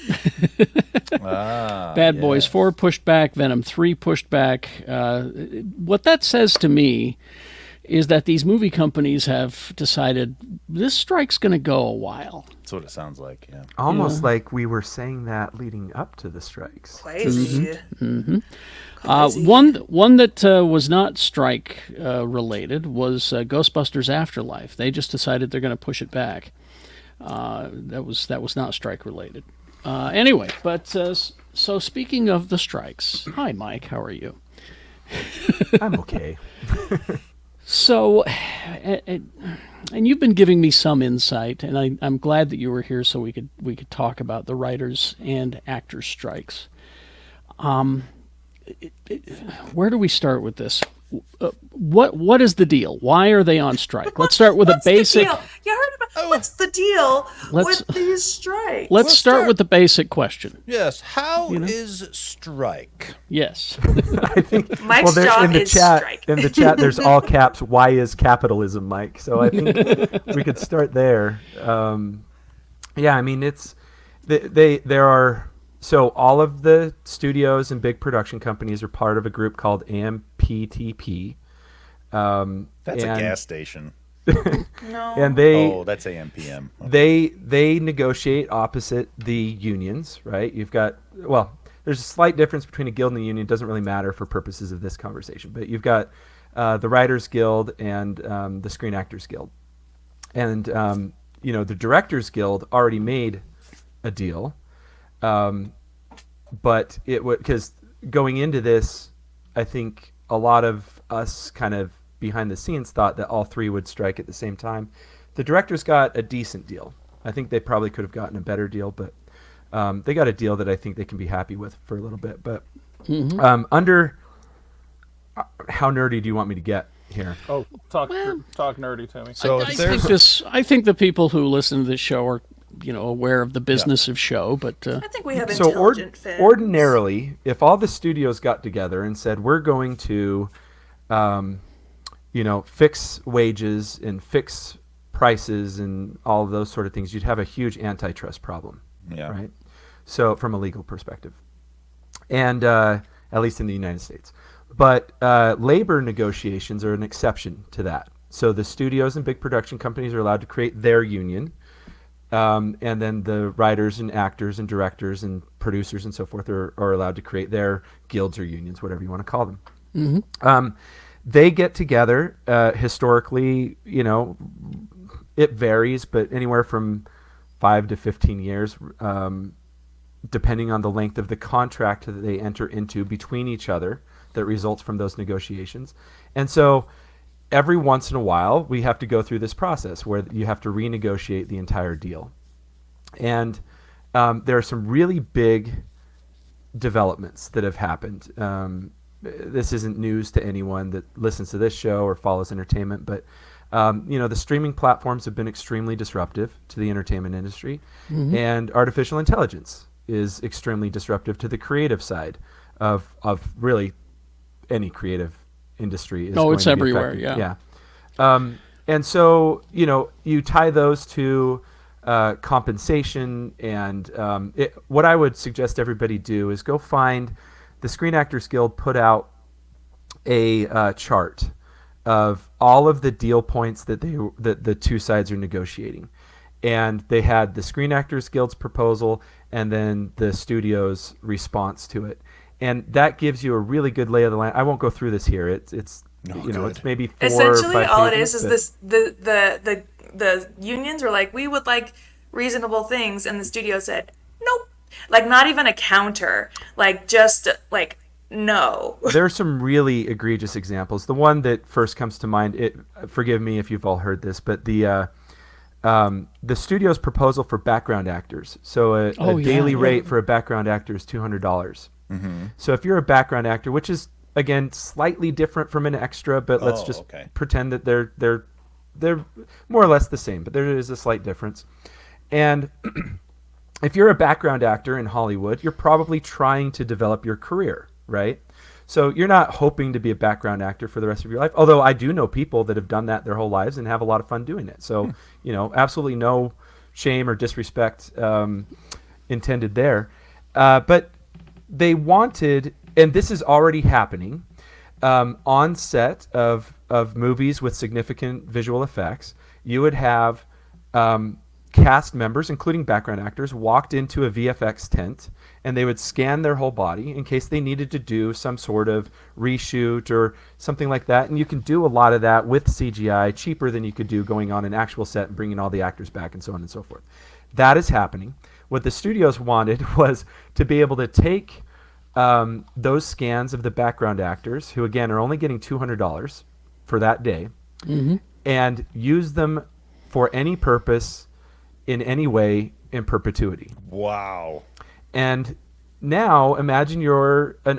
Bad Boys 4 pushed back, Venom 3 pushed back. What that says to me is that these movie companies have decided this strike's going to go a while. That's what it sounds like, yeah. Almost like we were saying that leading up to the strikes. Crazy. One that was not strike related was Ghostbusters Afterlife. They just decided they're going to push it back. That was not strike related. Anyway, but so speaking of the strikes, hi Mike, how are you? I'm okay. So, and you've been giving me some insight, and I'm glad that you were here so we could talk about the writers and actors strikes. Where do we start with this? What is the deal? Why are they on strike? Let's start with a basic. You heard about what's the deal with these strikes? Let's start with the basic question. Yes, how is strike? Yes. I think Mike's job in the is chat, strike. In the chat, there's all caps. Why is capitalism, Mike? So I think we could start there. Yeah, I mean there are. So all of the studios and big production companies are part of a group called AMPTP. That's a gas station. No. And that's AMPM. Okay. they negotiate opposite the unions, right? You've got, well, there's a slight difference between a guild and a union. It doesn't really matter for purposes of this conversation. But you've got the Writers Guild and the Screen Actors Guild. And, the Directors Guild already made a deal. But it would, because going into this, I think a lot of us kind of behind the scenes thought that all three would strike at the same time. The directors got a decent deal. I think they probably could have gotten a better deal, but they got a deal that I think they can be happy with for a little bit. But under how nerdy do you want me to get here? Oh, talk nerdy to me. So I think the people who listen to this show are, aware of the business of show, but I think we have So intelligent fans. ordinarily, if all the studios got together and said, we're going to, fix wages and fix prices and all of those sort of things, you'd have a huge antitrust problem. Yeah. Right. So from a legal perspective, and at least in the United States, but labor negotiations are an exception to that. So the studios and big production companies are allowed to create their union. And then the writers and actors and directors and producers and so forth are allowed to create their guilds or unions, whatever you want to call them. Mm-hmm. They get together. Historically, it varies, but anywhere from 5 to 15 years, depending on the length of the contract that they enter into between each other that results from those negotiations. And so every once in a while, we have to go through this process where you have to renegotiate the entire deal. And there are some really big developments that have happened. This isn't news to anyone that listens to this show or follows entertainment, but the streaming platforms have been extremely disruptive to the entertainment industry, and artificial intelligence is extremely disruptive to the creative side of really any creative industry. Is Oh, going it's to be everywhere, affected. Yeah. And so, you tie those to compensation, and what I would suggest everybody do is go find the Screen Actors Guild put out a chart of all of the deal points that the two sides are negotiating. And they had the Screen Actors Guild's proposal and then the studio's response to it. And that gives you a really good lay of the land. I won't go through this here. It's it's maybe 4 essentially or 5 all pages, it is the unions were like, we would like reasonable things, and the studio said nope, like not even a counter, like just like no. There are some really egregious examples. The one that first comes to mind, forgive me if you've all heard this, but the studio's proposal for background actors. So a daily rate for a background actor is $200. Mm-hmm. So if you're a background actor, which is again slightly different from an extra, but let's just pretend that they're more or less the same, but there is a slight difference. And if you're a background actor in Hollywood, you're probably trying to develop your career, right? So you're not hoping to be a background actor for the rest of your life. Although I do know people that have done that their whole lives and have a lot of fun doing it. So, absolutely no shame or disrespect intended there. But they wanted, and this is already happening, on set of movies with significant visual effects, you would have cast members, including background actors, walked into a VFX tent, and they would scan their whole body in case they needed to do some sort of reshoot or something like that. And you can do a lot of that with CGI cheaper than you could do going on an actual set and bringing all the actors back and so on and so forth. That is happening. What the studios wanted was to be able to take those scans of the background actors, who again are only getting $200 for that day, and use them for any purpose in any way in perpetuity. Wow. And now imagine you're an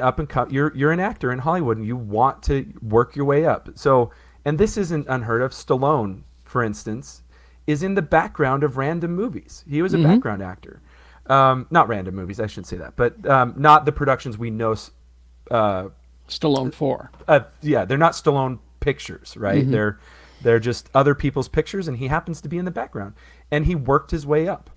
you're an actor in Hollywood and you want to work your way up. So, and this isn't unheard of. Stallone, for instance, is in the background of random movies. He was a background actor. Not random movies, I shouldn't say that, but not the productions we know Stallone for. Yeah, they're not Stallone pictures, right? They're just other people's pictures, and he happens to be in the background. And he worked his way up.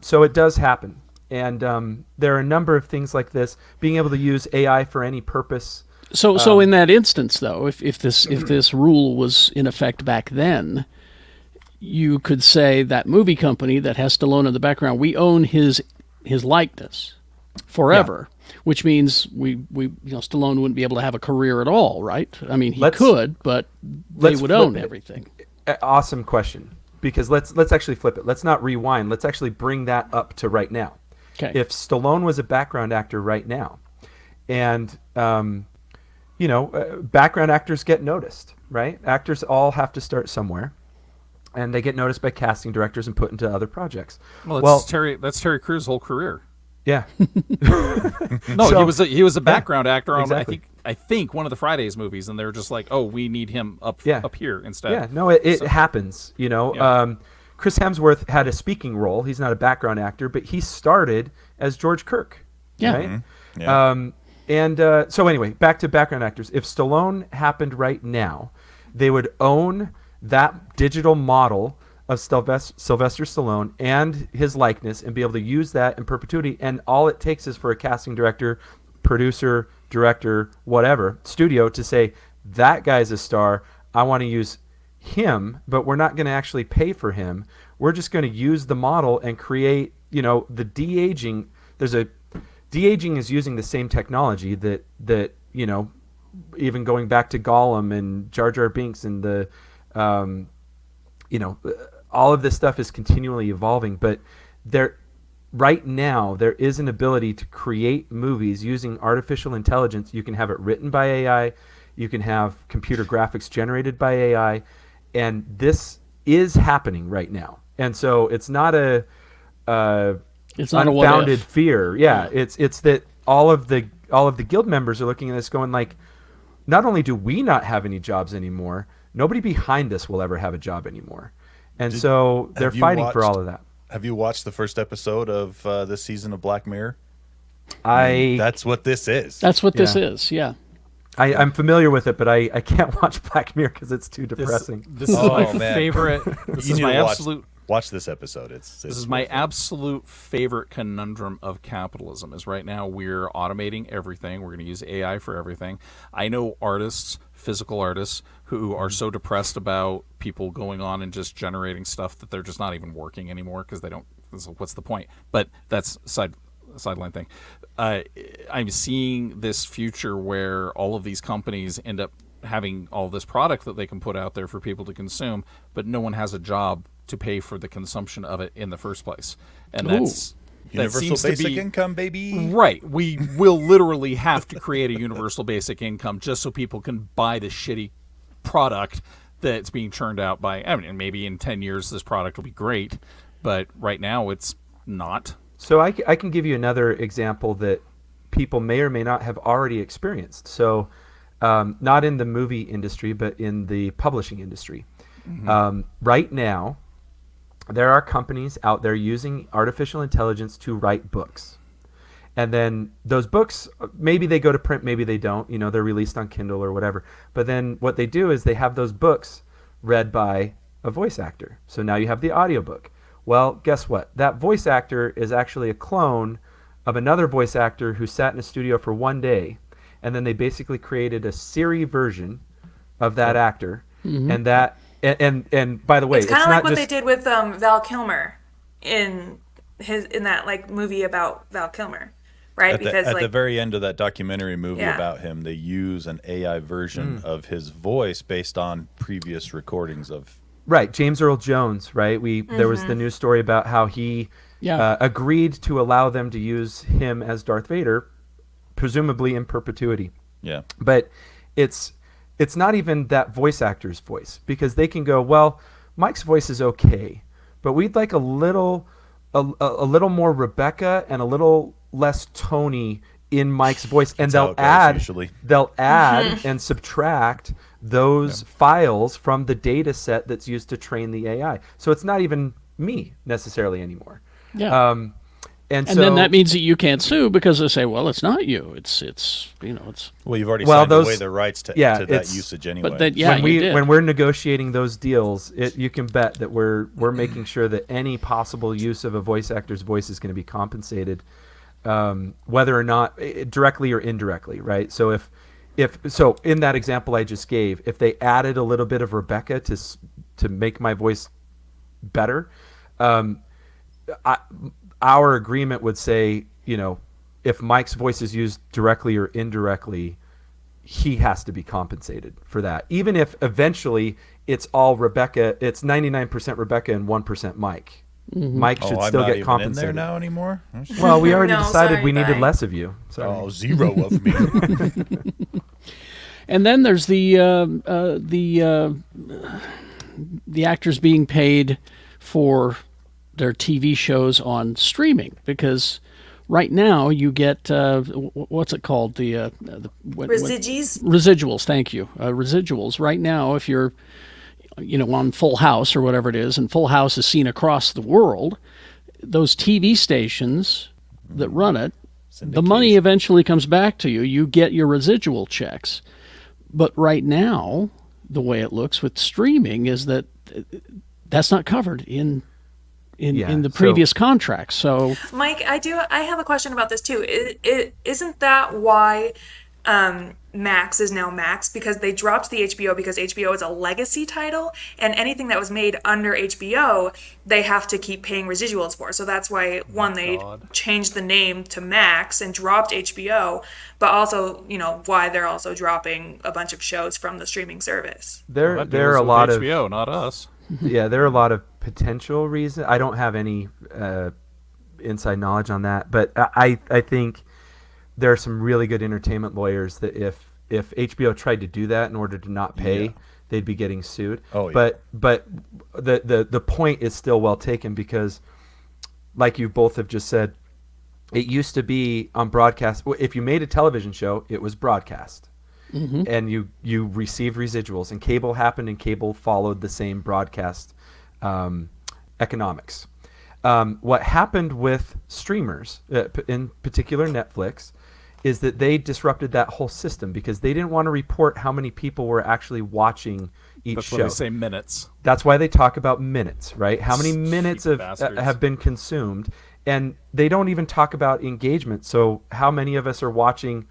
So it does happen. And there are a number of things like this, being able to use AI for any purpose. So in that instance, though, if this rule was in effect back then, you could say that movie company that has Stallone in the background, we own his likeness forever, which means we Stallone wouldn't be able to have a career at all, right? I mean, he could, but they would own everything. Awesome question. Because let's actually flip it. Let's not rewind. Let's actually bring that up to right now. Okay. If Stallone was a background actor right now, and background actors get noticed, right? Actors all have to start somewhere, and they get noticed by casting directors and put into other projects. Well, that's Terry Crews' whole career. Yeah. No, So- he was a background actor on exactly. I think one of the Fridays movies, and they were just like, oh, we need him up here instead. Yeah, no, it happens. Chris Hemsworth had a speaking role. He's not a background actor, but he started as George Kirk. Yeah. Right? Mm-hmm. Yeah. So anyway, back to background actors. If Stallone happened right now, they would own that digital model of Sylvester Stallone and his likeness and be able to use that in perpetuity. And all it takes is for a casting director, producer, director, whatever, studio to say, that guy's a star. I want to use him, but we're not going to actually pay for him. We're just going to use the model and create, the de-aging. De-aging is using the same technology that even going back to Gollum and Jar Jar Binks and the, all of this stuff is continually evolving, but right now there is an ability to create movies using artificial intelligence. You can have it written by AI, you can have computer graphics generated by AI, and this is happening right now. And so it's not a unfounded fear. Yeah, it's that all of the guild members are looking at this going like, not only do we not have any jobs anymore, nobody behind us will ever have a job anymore. And so they're fighting for all of that. Have you watched the first episode of this season of Black Mirror? That's what this is. That's what this is. Yeah. I'm familiar with it, but I can't watch Black Mirror because it's too depressing. This is my favorite. This is my absolute. Watch this episode. This is my absolute favorite conundrum of capitalism. Is right now we're automating everything. We're going to use AI for everything. I know artists, physical artists, who are so depressed about people going on and just generating stuff that they're just not even working anymore because they don't. What's the point? But that's sideline thing. I'm seeing this future where all of these companies end up having all this product that they can put out there for people to consume, but no one has a job to pay for the consumption of it in the first place. And that's universal basic income, baby. Right. We will literally have to create a universal basic income just so people can buy the shitty product that's being churned out by, I mean, maybe in 10 years this product will be great, but right now it's not. So I can give you another example that people may or may not have already experienced. So not in the movie industry, but in the publishing industry. Mm-hmm. Right now, there are companies out there using artificial intelligence to write books. And then those books, maybe they go to print, maybe they don't. You know, they're released on Kindle or whatever. But then what they do is they have those books read by a voice actor. So now you have the audiobook. Well, guess what? That voice actor is actually a clone of another voice actor who sat in a studio for one day. And then they basically created a Siri version of that actor. Mm-hmm. And that... And by the way, it's kind of like what they did with Val Kilmer in that like movie about Val Kilmer, right? At the very end of that documentary movie about him, they use an AI version of his voice based on previous recordings of. Right, James Earl Jones. Right, there was the news story about how he agreed to allow them to use him as Darth Vader, presumably in perpetuity. Yeah, but it's not even that voice actor's voice, because they can go, well, Mike's voice is okay, but we'd like a little more Rebecca and a little less Tony in Mike's voice, and they'll add and subtract those files from the data set that's used to train the AI. So it's not even me necessarily anymore. Yeah. And then that means that you can't sue because they say, well, it's not you. It's. Well, you've already signed away the rights to that usage anyway. But then, when we're negotiating those deals, you can bet that we're making sure that any possible use of a voice actor's voice is going to be compensated, whether or not directly or indirectly, right? So if in that example I just gave, if they added a little bit of Rebecca to make my voice better, our agreement would say, if Mike's voice is used directly or indirectly, he has to be compensated for that. Even if eventually it's all Rebecca, it's 99% Rebecca and 1% Mike. Mm-hmm. Mike should still get compensated. I'm not even in there now anymore? Well, we already decided we needed less of you. Sorry. Oh, 0 of me. And then there's the actors being paid for their TV shows on streaming, because right now you get what's it called, residuals. Thank you, residuals. Right now, if you're on Full House or whatever it is, and Full House is seen across the world, those TV stations that run it, the money eventually comes back to you. You get your residual checks, but right now the way it looks with streaming is that that's not covered in the previous contract. So Mike, I have a question about this too. Isn't that why Max is now Max? Because they dropped the HBO because HBO is a legacy title, and anything that was made under HBO they have to keep paying residuals for. So that's why they changed the name to Max and dropped HBO, but also why they're also dropping a bunch of shows from the streaming service. There are a lot of HBO, not us. Yeah, there are a lot of potential reasons. I don't have any inside knowledge on that, but I think there are some really good entertainment lawyers that if HBO tried to do that in order to not pay, they'd be getting sued. Oh, yeah. But the point is still well taken, because like you both have just said, it used to be on broadcast. If you made a television show, it was broadcast. Mm-hmm. And you received residuals, and cable happened, and cable followed the same broadcast economics. What happened with streamers, in particular Netflix, is that they disrupted that whole system because they didn't want to report how many people were actually watching each That's show. why they say minutes. That's why they talk about minutes, right? How many minutes Cheap of bastards. have been consumed, and they don't even talk about engagement. So how many of us are watching?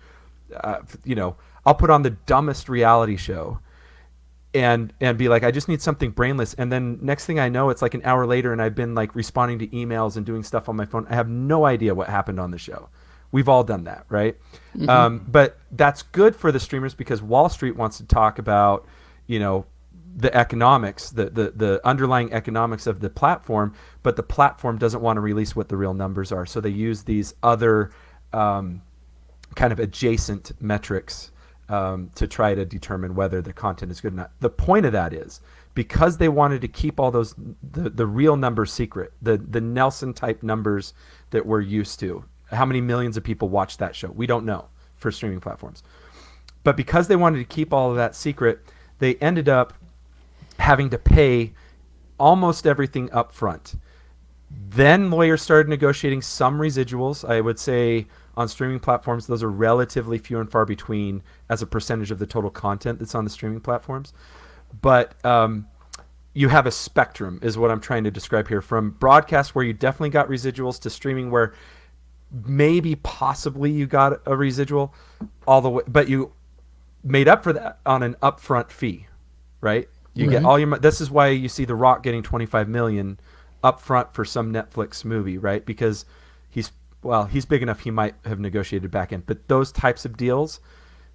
I'll put on the dumbest reality show, and be like, I just need something brainless, and then next thing I know, it's like an hour later, and I've been like responding to emails and doing stuff on my phone. I have no idea what happened on the show. We've all done that, right? But that's good for the streamers because Wall Street wants to talk about, the economics, the underlying economics of the platform, but the platform doesn't want to release what the real numbers are. So they use these other kind of adjacent metrics to try to determine whether the content is good or not. The point of that is because they wanted to keep all those the real numbers secret, the Nelson type numbers that we're used to. How many millions of people watch that show? We don't know for streaming platforms. But because they wanted to keep all of that secret, they ended up having to pay almost everything up front. Then lawyers started negotiating some residuals. I would say on streaming platforms, those are relatively few and far between as a percentage of the total content that's on the streaming platforms. But you have a spectrum is what I'm trying to describe here, from broadcast where you definitely got residuals to streaming where maybe possibly you got a residual all the way, but you made up for that on an upfront fee, right? You get all your. This is why you see The Rock getting $25 million upfront for some Netflix movie, right? Because he's big enough he might have negotiated back end. But those types of deals,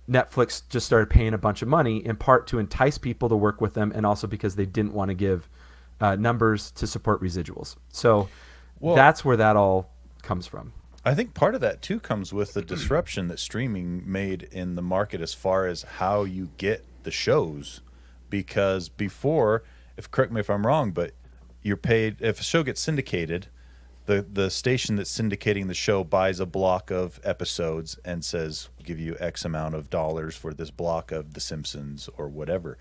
Netflix just started paying a bunch of money in part to entice people to work with them, and also because they didn't want to give numbers to support residuals. So that's where that all comes from. I think part of that too comes with the disruption that streaming made in the market as far as how you get the shows. Because before, correct me if I'm wrong, but you're paid if a show gets syndicated, the station that's syndicating the show buys a block of episodes and says, we'll give you X amount of dollars for this block of The Simpsons or whatever.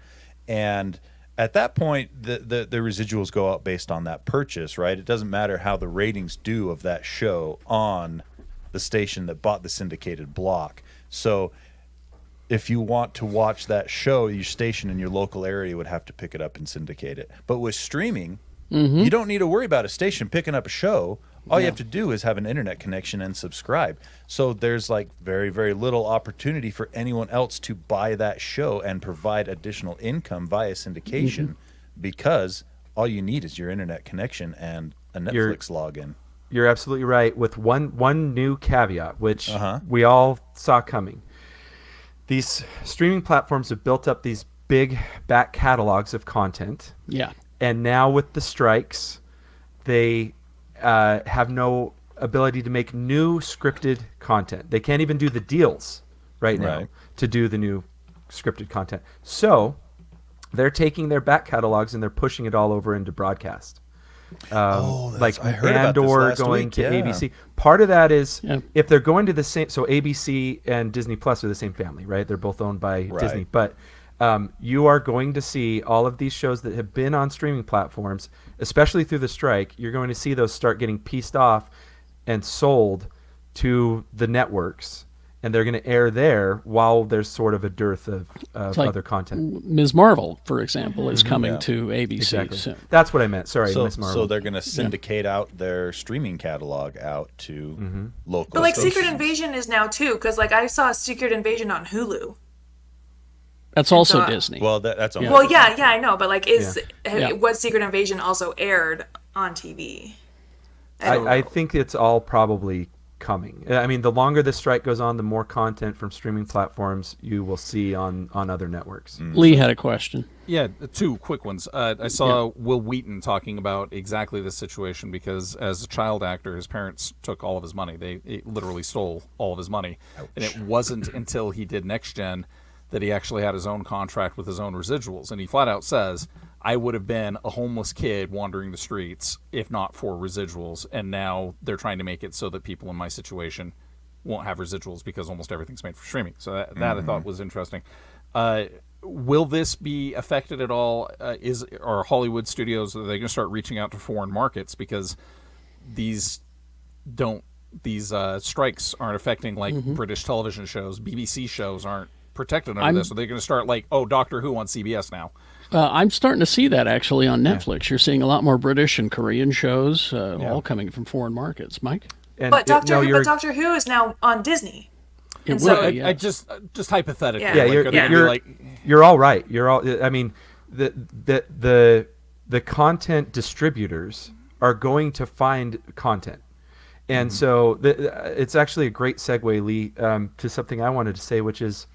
And at that point, the residuals go out based on that purchase, right? It doesn't matter how the ratings do of that show on the station that bought the syndicated block. So if you want to watch that show, your station in your local area would have to pick it up and syndicate it. But with streaming, you don't need to worry about a station picking up a show. All you have to do is have an internet connection and subscribe. So there's like very, very little opportunity for anyone else to buy that show and provide additional income via syndication because all you need is your internet connection and a Netflix login. You're absolutely right, with one new caveat, which we all saw coming. These streaming platforms have built up these big back catalogs of content. Yeah. And now with the strikes, they have no ability to make new scripted content. They can't even do the deals right now to do the new scripted content. So they're taking their back catalogs and they're pushing it all over into broadcast. Like Andor going to ABC. Part of that is if they're going to the same, so ABC and Disney Plus are the same family, right? They're both owned by Disney, but you are going to see all of these shows that have been on streaming platforms, especially through the strike. You're going to see those start getting pieced off and sold to the networks, and they're going to air there while there's sort of a dearth of other content. Ms. Marvel, for example, is coming to ABC. Exactly. So. That's what I meant. Sorry, Ms. Marvel. So they're going to syndicate out their streaming catalog out to local But like stations. Secret Invasion is now too, because like I saw Secret Invasion on Hulu. That's also Disney. Well, that's on. Well, yeah, I know, but like, was Secret Invasion also aired on TV? I think it's all probably coming. I mean, the longer the strike goes on, the more content from streaming platforms you will see on other networks. Lee had a question. Yeah, two quick ones. I saw Will Wheaton talking about exactly this situation because as a child actor, his parents took all of his money. They literally stole all of his money. Ouch. And it wasn't until he did Next Gen that he actually had his own contract with his own residuals. And he flat out says, I would have been a homeless kid wandering the streets if not for residuals. And now they're trying to make it so that people in my situation won't have residuals because almost everything's made for streaming. So that I thought was interesting. Will this be affected at all? Are Hollywood studios, are they going to start reaching out to foreign markets? Because these strikes aren't affecting like British television shows, BBC shows aren't protected under this. Are they going to start like, Doctor Who on CBS now? I'm starting to see that actually on Netflix. You're seeing a lot more British and Korean shows, all coming from foreign markets. Mike? But Doctor Who is now on Disney. It so, will, yes. I just hypothetically. Yeah, you're all right. You're all. I mean, the content distributors are going to find content, and so it's actually a great segue, Lee, to something I wanted to say, which is,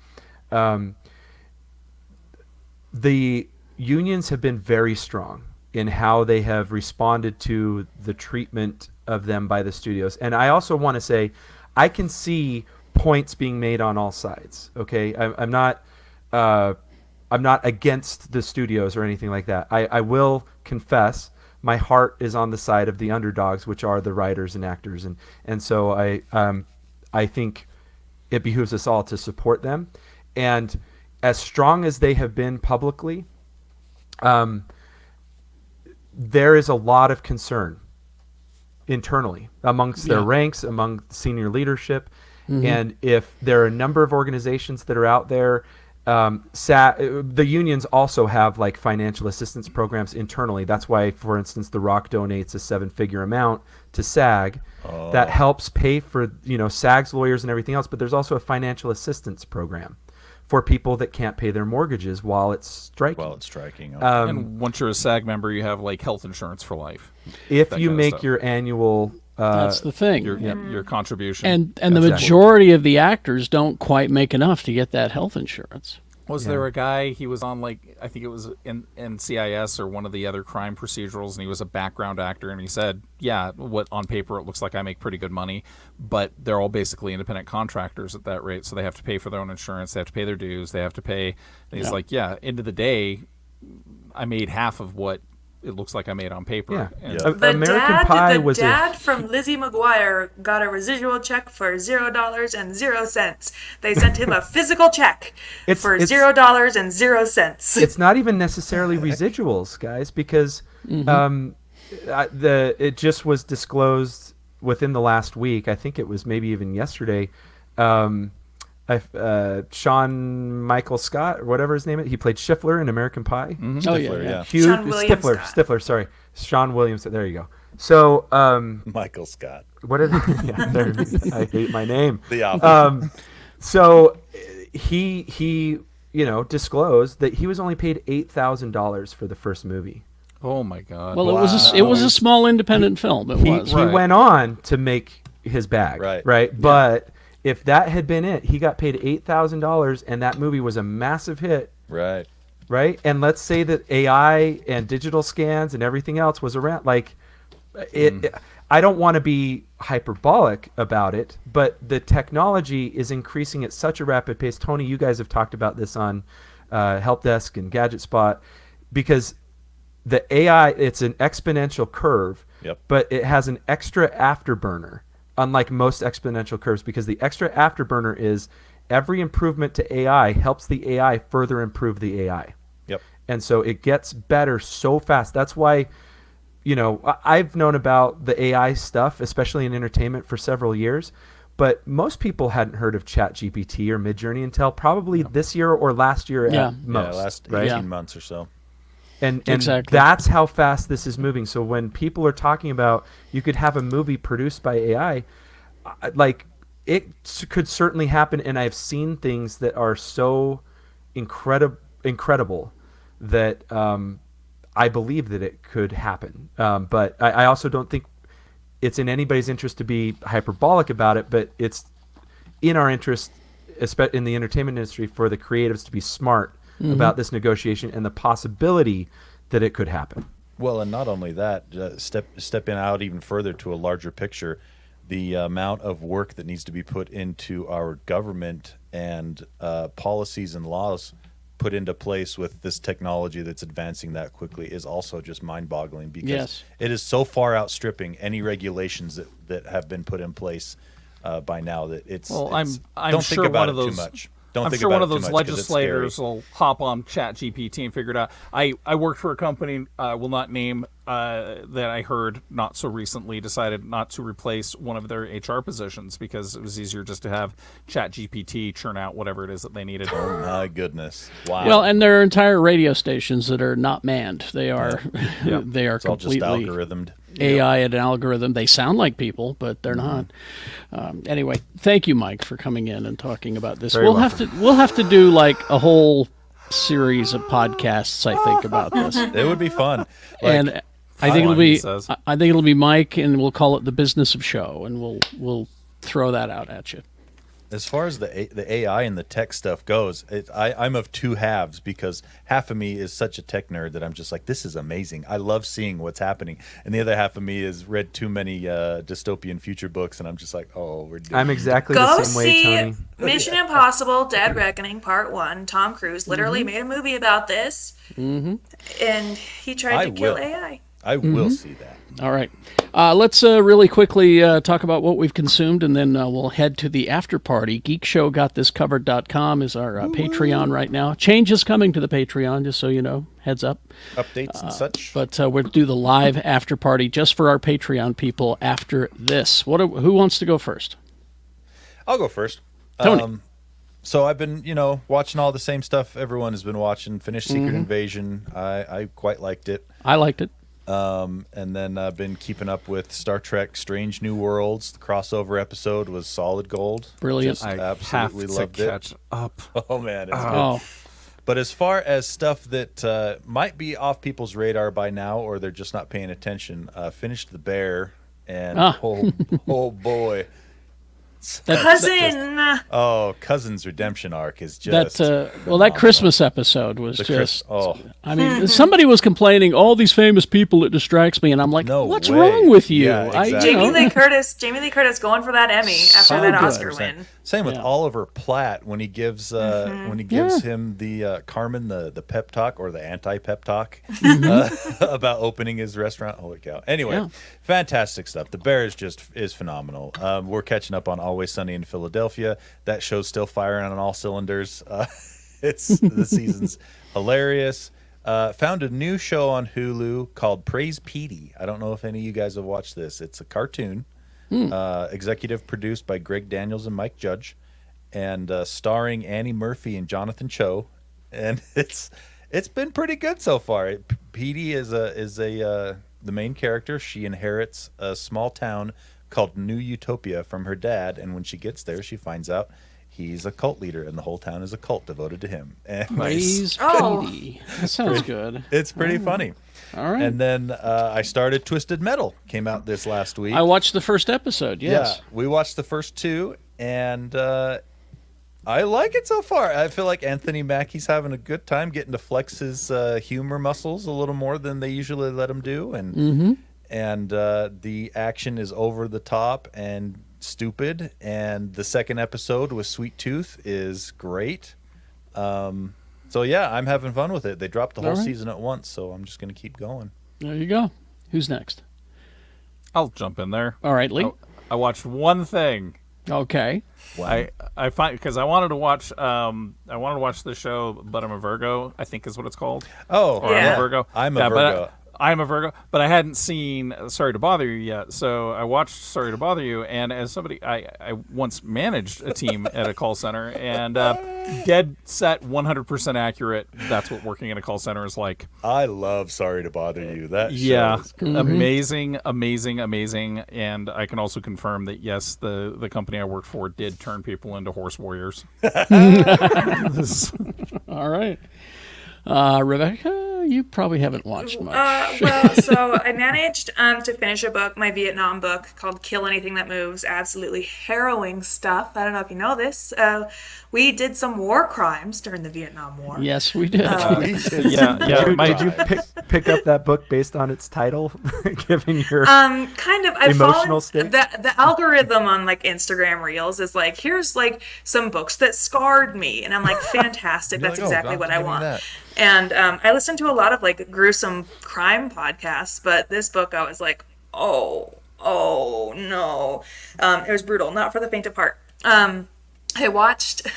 the unions have been very strong in how they have responded to the treatment of them by the studios. And I also want to say, I can see points being made on all sides. Okay, I'm not against the studios or anything like that. I will confess, my heart is on the side of the underdogs, which are the writers and actors, and so I think it behooves us all to support them. And as strong as they have been publicly, there is a lot of concern internally amongst their ranks, among senior leadership. And if there are a number of organizations that are out there, the unions also have like financial assistance programs internally. That's why, for instance, The Rock donates a 7-figure amount to SAG that helps pay for, SAG's lawyers and everything else. But there's also a financial assistance program for people that can't pay their mortgages while it's striking. Okay. And once you're a SAG member, you have like health insurance for life. If you make your annual, that's the thing. Your contribution. And the majority of the actors don't quite make enough to get that health insurance. Was there a guy, he was on like, I think it was in NCIS or one of the other crime procedurals, and he was a background actor, and he said, what on paper it looks like I make pretty good money, but they're all basically independent contractors at that rate, so they have to pay for their own insurance, they have to pay their dues, they have to pay, and he's like, end of the day, I made half of what it looks like I made on paper. Yeah. And The dad from Lizzie McGuire got a residual check for $0.00. They sent him a physical check for $0.00. It's not even necessarily residuals, guys, because it just was disclosed within the last week. I think it was maybe even yesterday. Sean Michael Scott, or whatever his name is, he played Stifler in American Pie. Stifler, Huge, Sean William Scott. Stifler, sorry. Sean Williams, there you go. So, Michael Scott. What are they? I hate my name. The Office. So he disclosed that he was only paid $8,000 for the first movie. Oh my God. Well, it was a small independent film. He went on to make his bag. Right. But if that had been it, he got paid $8,000, and that movie was a massive hit. Right. And let's say that AI and digital scans and everything else was around. Like, I don't want to be hyperbolic about it, but the technology is increasing at such a rapid pace. Tony, you guys have talked about this on Help Desk and Gadget Spot, because the AI, it's an exponential curve, but it has an extra afterburner. Unlike most exponential curves, because the extra afterburner is every improvement to AI helps the AI further improve the AI. And so it gets better so fast. That's why, I've known about the AI stuff, especially in entertainment, for several years, but most people hadn't heard of ChatGPT or Midjourney until probably this year or last year at most. Last 18 months or so. And exactly. That's how fast this is moving. So when people are talking about you could have a movie produced by AI, like, it could certainly happen. And I've seen things that are so incredible that I believe that it could happen. But I also don't think it's in anybody's interest to be hyperbolic about it, but it's in our interest, especially in the entertainment industry, for the creatives to be smart about this negotiation and the possibility that it could happen. Well, and not only that, stepping out even further to a larger picture, the amount of work that needs to be put into our government and policies and laws put into place with this technology that's advancing that quickly is also just mind-boggling, because it is so far outstripping any regulations that have been put in place by now that it's I'm don't sure think about one of it those, too much. don't I'm think sure about one of it too those much 'cause it's scary. legislators will hop on ChatGPT and figure it out. I worked for a company, will not name, that I heard not so recently decided not to replace one of their HR positions because it was easier just to have ChatGPT churn out whatever it is that they needed. Oh my goodness! Wow. Well, and there are entire radio stations that are not manned. They are they are it's all just completely algorithmed. AI and an algorithm. They sound like people, but they're not. Anyway, thank you, Mike, for coming in and talking about this. Very welcome. We'll have to do like a whole series of podcasts. I think about this, It would be fun. and I think Fun, he says. I think it'll be Mike, and we'll call it the business of show, and we'll throw that out at you. As far as the AI and the tech stuff goes, I'm of two halves because half of me is such a tech nerd that I'm just like, this is amazing. I love seeing what's happening. And the other half of me has read too many dystopian future books, and I'm just like, oh, we're doing I'm exactly Go the same way, see Tony. Mission Impossible: Dead Reckoning Part 1. Tom Cruise literally made a movie about this, and he tried to kill AI. I will see that. All right. Let's really quickly talk about what we've consumed, and then we'll head to the after party. GeekShowGotThisCovered.com is our Patreon right now. Change is coming to the Patreon, just so you know. Heads up. Updates and such. But we'll do the live after party just for our Patreon people after this. Who wants to go first? I'll go first. Tony. So I've been, watching all the same stuff everyone has been watching. Finished Secret Invasion. I quite liked it. I liked it. And then I've been keeping up with Star Trek Strange New Worlds. The crossover episode was solid gold. Brilliant. Just I absolutely have loved to it. catch up. Oh, man. It's good. Oh, But as far as stuff that might be off people's radar by now, or they're just not paying attention, finished The Bear, and oh boy, Cousin! Cousin's redemption arc is just that phenomenal. Christmas episode was The just. I mean, Mm-hmm. somebody was complaining, all these famous people, it distracts me, and I'm like, No what's way. wrong with you? Yeah, exactly. Jamie Lee Curtis going for that Emmy after So that good. Oscar win. Same with Yeah. Oliver Platt when he gives him the Carmen the pep talk or the anti pep talk about opening his restaurant. Holy cow! Anyway, Yeah. fantastic stuff. The Bear is phenomenal. We're catching up on Always Sunny in Philadelphia. That show's still firing on all cylinders. The season's hilarious. Found a new show on Hulu called Praise Petey. I don't know if any of you guys have watched this. It's a cartoon. Executive produced by Greg Daniels and Mike Judge, and starring Annie Murphy and Jonathan Cho, and it's been pretty good so far. Petey is the main character. She inherits a small town called New Utopia from her dad, and when she gets there, she finds out he's a cult leader, and the whole town is a cult devoted to him. And Praise Oh. Petey. That sounds good. it's pretty funny. All right. And then I started Twisted Metal. Came out this last week. I watched the first episode, yes. Yeah, we watched the first two, and I like it so far. I feel like Anthony Mackie's having a good time getting to flex his humor muscles a little more than they usually let him do, and the action is over the top and stupid. And the second episode with Sweet Tooth is great. So yeah, I'm having fun with it. They dropped the whole All right. season at once, so I'm just going to keep going. There you go. Who's next? I'll jump in there. All right, Lee. I watched one thing. Okay. I find because I wanted to watch the show, but I'm a Virgo, I think is what it's called. Oh, Or I'm Yeah. a Virgo. I'm a Yeah, but Virgo. I'm a Virgo, but I hadn't seen Sorry to Bother You yet. So I watched Sorry to Bother You, and as somebody, I once managed a team at a call center, and dead set 100% accurate. That's what working in a call center is like. I love Sorry to Bother You. That show Yeah, is great. amazing, and I can also confirm that yes, the company I worked for did turn people into horse warriors. All right. Rebecca, you probably haven't watched much. So I managed to finish a book, my Vietnam book called Kill Anything That Moves. Absolutely harrowing stuff. I don't know if you know this. We did some war crimes during the Vietnam War. Yes, we did. Did you pick up that book based on its title, given your Kind of. I've emotional followed state? the algorithm on like Instagram Reels is like, here's like some books that scarred me, and I'm like, fantastic. You're That's like, oh, exactly God, what I give me want. that. And I listened to a lot of like gruesome crime podcasts, but this book I was like, oh no. It was brutal, not for the faint of heart. I watched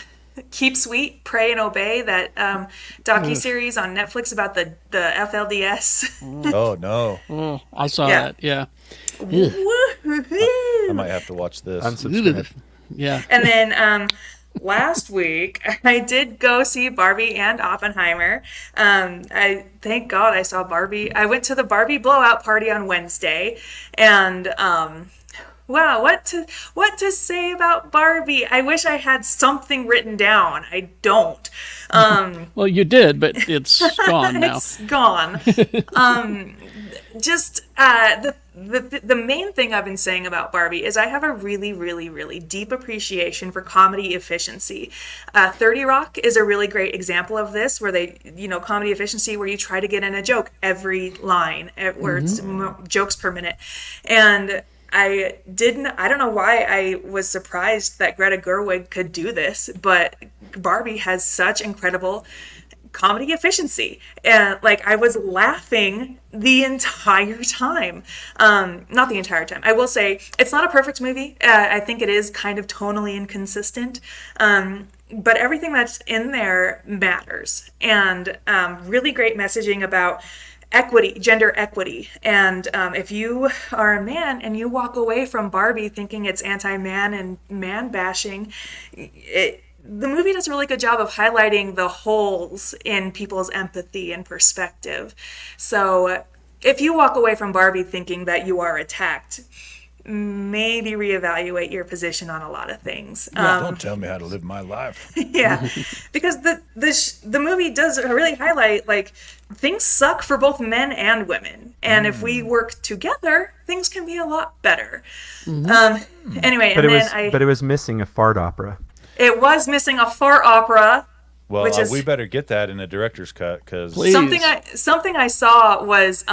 Keep Sweet, Pray and Obey, that docuseries on Netflix about the FLDS. Oh no, I saw Yeah. that. Yeah. I might have to watch this. Unsubscribe. Yeah. And then last week I did go see Barbie and Oppenheimer. I thank God I saw Barbie. I went to the Barbie blowout party on Wednesday, and wow, what to say about Barbie? I wish I had something written down. I don't. Well, you did, but it's gone now. It's gone. Just the main thing I've been saying about Barbie is I have a really, really, really deep appreciation for comedy efficiency. 30 Rock is a really great example of this, where they, comedy efficiency, where you try to get in a joke every line, where it's jokes per minute. And I don't know why I was surprised that Greta Gerwig could do this, but Barbie has such incredible comedy efficiency. And I was laughing the entire time. Not the entire time. I will say it's not a perfect movie. I think it is kind of tonally inconsistent. But everything that's in there matters. And really great messaging about equity, gender equity. And if you are a man and you walk away from Barbie thinking it's anti-man and man bashing, the movie does a really good job of highlighting the holes in people's empathy and perspective. So if you walk away from Barbie thinking that you are attacked, maybe reevaluate your position on a lot of things. Don't tell me how to live my life. Yeah, because the movie does really highlight things suck for both men and women, and if we work together, things can be a lot better. Anyway, But it was missing a fart opera. It was missing a fart opera. Well, which is we better get that in a director's cut, because something I saw was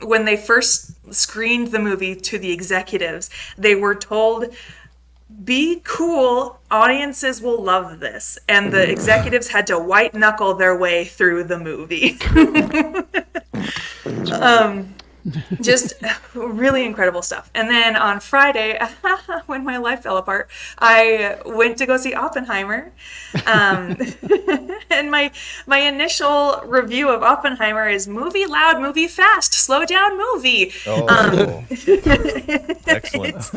when they first screened the movie to the executives, they were told, be cool, audiences will love this. And the executives had to white knuckle their way through the movie. Just really incredible stuff. And then on Friday, when my life fell apart, I went to go see Oppenheimer. And my initial review of Oppenheimer is movie loud, movie fast, slow down movie. Excellent.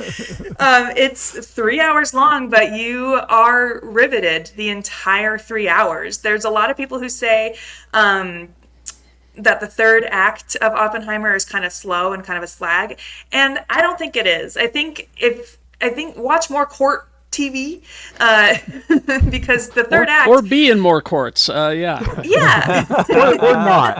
It's 3 hours long, but you are riveted the entire 3 hours. There's a lot of people who say that the third act of Oppenheimer is kind of slow and kind of a slag, and I don't think it is. I think watch more court TV, because the third act, or be in more courts. Yeah,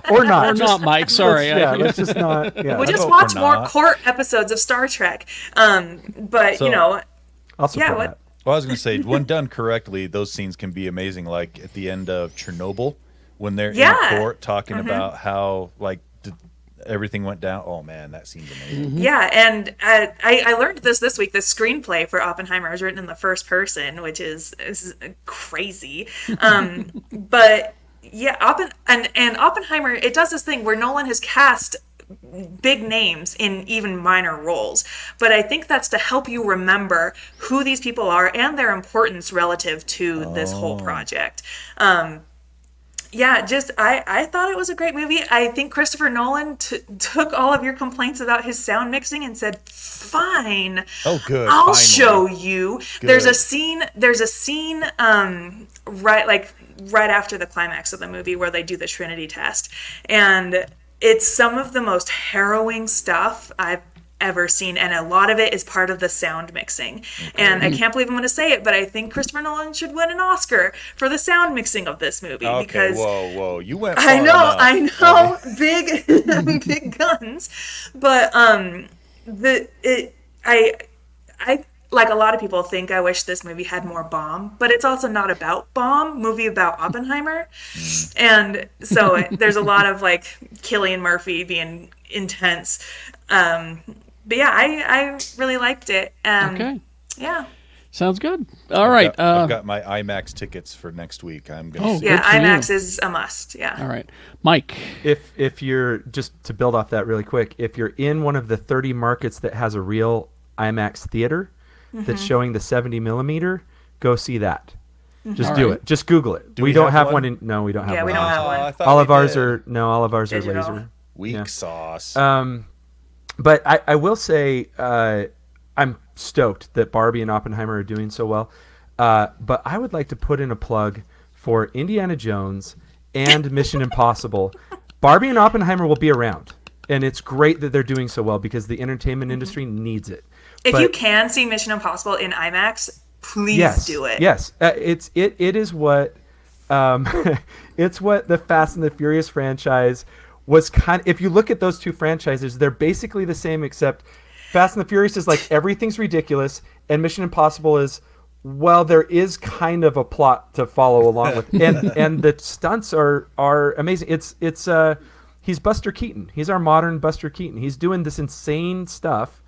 or not, Mike. Sorry. Let's just not. Yeah, we'll just watch more court episodes of Star Trek. But I'll support that. Well, I was going to say, when done correctly, those scenes can be amazing. Like at the end of Chernobyl, when they're in court talking about how everything went down. Oh man, that seems amazing. Yeah, and I learned this week. The screenplay for Oppenheimer is written in the first person, which is crazy. But yeah, Oppenheimer, it does this thing where Nolan has cast big names in even minor roles, but I think that's to help you remember who these people are and their importance relative to this whole project. Yeah, I thought it was a great movie. I think Christopher Nolan took all of your complaints about his sound mixing and said, "Fine, oh good, I'll finally. Show you." Good. There's a scene right after the climax of the movie where they do the Trinity test, and it's some of the most harrowing stuff I've ever seen, and a lot of it is part of the sound mixing. And I can't believe I'm going to say it, but I think Christopher Nolan should win an Oscar for the sound mixing of this movie. Okay, because whoa, you went far I enough. know, big guns, but I like a lot of people think I wish this movie had more bomb, but it's also not about bomb. Movie about Oppenheimer, and so there's a lot of Cillian Murphy being intense. But yeah, I really liked it. Okay. Yeah. Sounds good. All right. I've got my IMAX tickets for next week. I'm gonna. Good Yeah, for IMAX you. is a must. Yeah. All right, Mike. If you're, just to build off that really quick, if you're in one of the 30 markets that has a real IMAX theater that's showing the 70 millimeter, go see that. Just All do right. it. Just Google it. Do we we don't have have one? one. No, we don't have Yeah, one. we don't have one. I thought All we of ours did. are Digital. laser. Weak Yeah. sauce. But I will say I'm stoked that Barbie and Oppenheimer are doing so well. But I would like to put in a plug for Indiana Jones and Mission Impossible. Barbie and Oppenheimer will be around, and it's great that they're doing so well because the entertainment industry needs it. If But- you can see Mission Impossible in IMAX, please do it. Yes, it is what it's what the Fast and the Furious franchise was kind of. If you look at those two franchises, they're basically the same, except Fast and the Furious is like everything's ridiculous, and Mission Impossible is, well, there is kind of a plot to follow along with, and the stunts are amazing. It's he's Buster Keaton. He's our modern Buster Keaton. He's doing this insane stuff.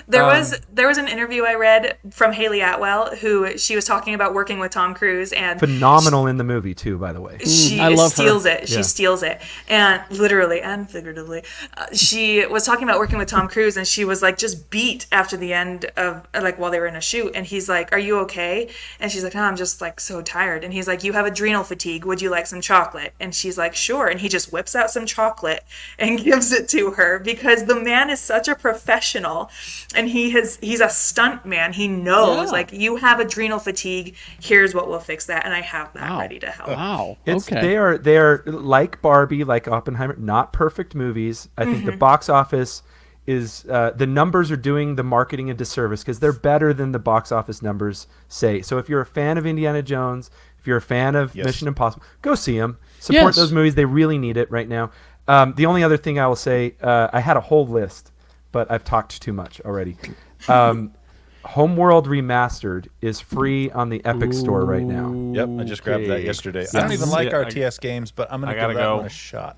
There was an interview I read from Haley Atwell, who she was talking about working with Tom Cruise, and Phenomenal in the movie too, by the way. she I love her. steals it. She Yeah. steals it, and literally and figuratively, she was talking about working with Tom Cruise, and she was like just beat after the end of like while they were in a shoot, and he's like, "Are you okay?" And she's like, "No, I'm just like so tired." And he's like, "You have adrenal fatigue. Would you like some chocolate?" And she's like, "Sure." And he just whips out some chocolate and gives it to her because the man is such a professional, and he's a stunt man. He knows like you have adrenal fatigue. Here's what will fix that, and I have that ready to help. Wow. It's, Okay. They are like Barbie, like Oppenheimer, not perfect movies. I think the box office is the numbers are doing the marketing a disservice because they're better than the box office numbers say. So if you're a fan of Indiana Jones, if you're a fan of Mission Impossible, go see them. Support Yes. those movies. They really need it right now. The only other thing I will say, I had a whole list, but I've talked too much already. Homeworld Remastered is free on the Epic Store right now. Yep, I just grabbed that Okay. yesterday. I don't even like Yeah, RTS games, but I'm going I to gotta give that go. one a shot.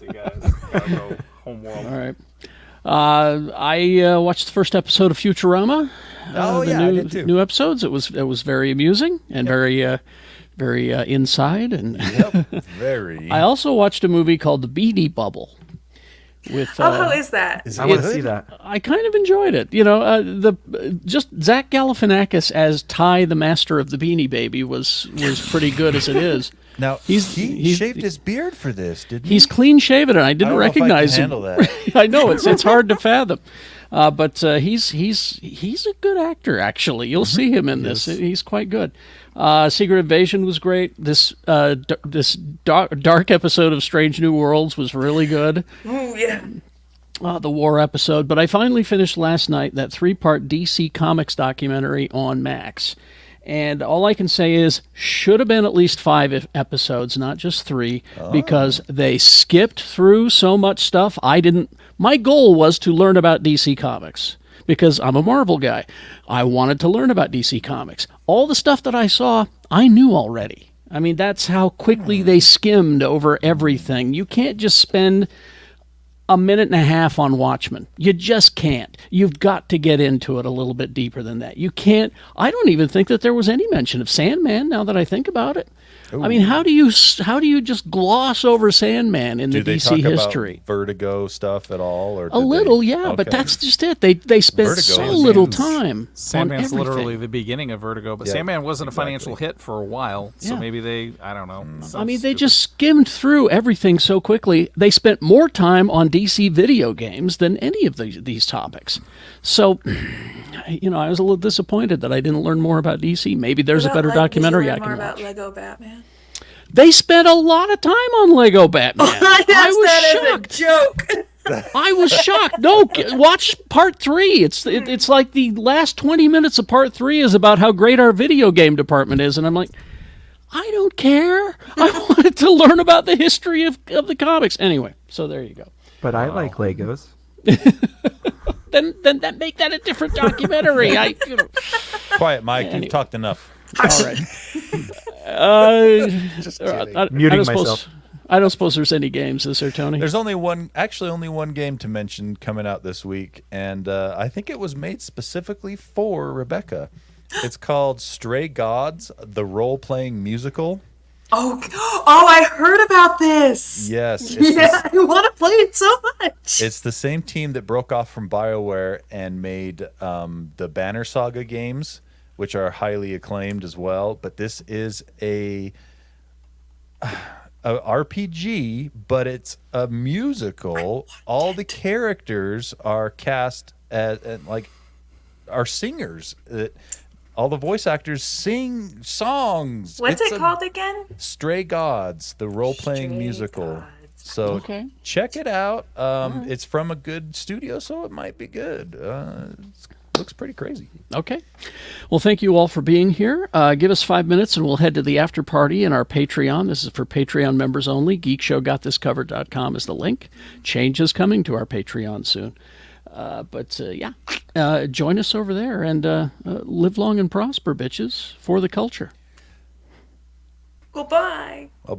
See you guys. Gotta go. Homeworld. All right. I watched the first episode of Futurama. Oh, the yeah, new, I did too. New episodes. It was very amusing and very inside. And Yep, very. I also watched a movie called The Beanie Bubble. With How is that? Is I it want to good? see that. I kind of enjoyed it. You know, just Zach Galifianakis as Ty, the master of the Beanie Baby, was pretty good as it is. Now, he shaved his beard for this, didn't he? He's clean shaven, and I I didn't don't know if I can recognize him. handle that. I know it's hard to fathom, but he's a good actor. Actually, you'll see him in this. He's quite good. Secret Invasion was great. This dark episode of Strange New Worlds was really good. Ooh, yeah. The war episode, but I finally finished last night that 3-part DC Comics documentary on Max. And all I can say is, should have been at least 5 episodes, not just 3, because they skipped through so much stuff. My goal was to learn about DC Comics, because I'm a Marvel guy. I wanted to learn about DC Comics. All the stuff that I saw, I knew already. I mean, that's how quickly they skimmed over everything. You can't just spend a minute and a half on Watchman. You just can't. You've got to get into it a little bit deeper than that. You can't. I don't even think that there was any mention of Sandman, now that I think about it. I mean, how do you just gloss over Sandman in Do the they DC talk history? about Vertigo stuff at all? Or A little, yeah, but that's just it. They spent Vertigo so was little Sandman's- time on Sandman's everything. literally the beginning of Vertigo, but Yeah, Sandman wasn't a exactly. financial hit for a while, so Yeah. maybe they, I don't know. I mean, they just skimmed through everything so quickly. They spent more time on DC video games than any of these topics. So, you know, I was a little disappointed that I didn't learn more about DC. Maybe there's a better documentary I Did you learn can more watch. about Lego Batman? They spent a lot of time on Lego Batman. I was shocked. Joke. I was shocked. No, watch part 3. It's like the last 20 minutes of part 3 is about how great our video game department is, and I'm like, I don't care. I wanted to learn about the history of the comics. Anyway, so there you go. But I like Legos. Then that make that a different documentary. Quiet, Mike. Anyway. You've talked enough. All right. Just kidding. Muting I don't myself. Suppose, I don't suppose there's any games this year, Tony. There's only one game to mention coming out this week, and I think it was made specifically for Rebecca. It's called Stray Gods, the role-playing musical. Oh, I heard about this. Yes, it's Yeah, I want to play it so much. It's the same team that broke off from BioWare and made the Banner Saga games, which are highly acclaimed as well. But this is a RPG, but it's a musical. All the characters are cast as like are singers. All the voice actors sing songs. What's it called again? Stray Gods, the role-playing Stray musical. Gods. So Okay. check it out. It's from a good studio, so it might be good. Looks pretty crazy. Okay. Well, thank you all for being here. Give us 5 minutes and we'll head to the after party in our Patreon. This is for Patreon members only. GeekShowGotThisCovered.com is the link. Change is coming to our Patreon soon. Join us over there and live long and prosper, bitches, for the culture. Goodbye.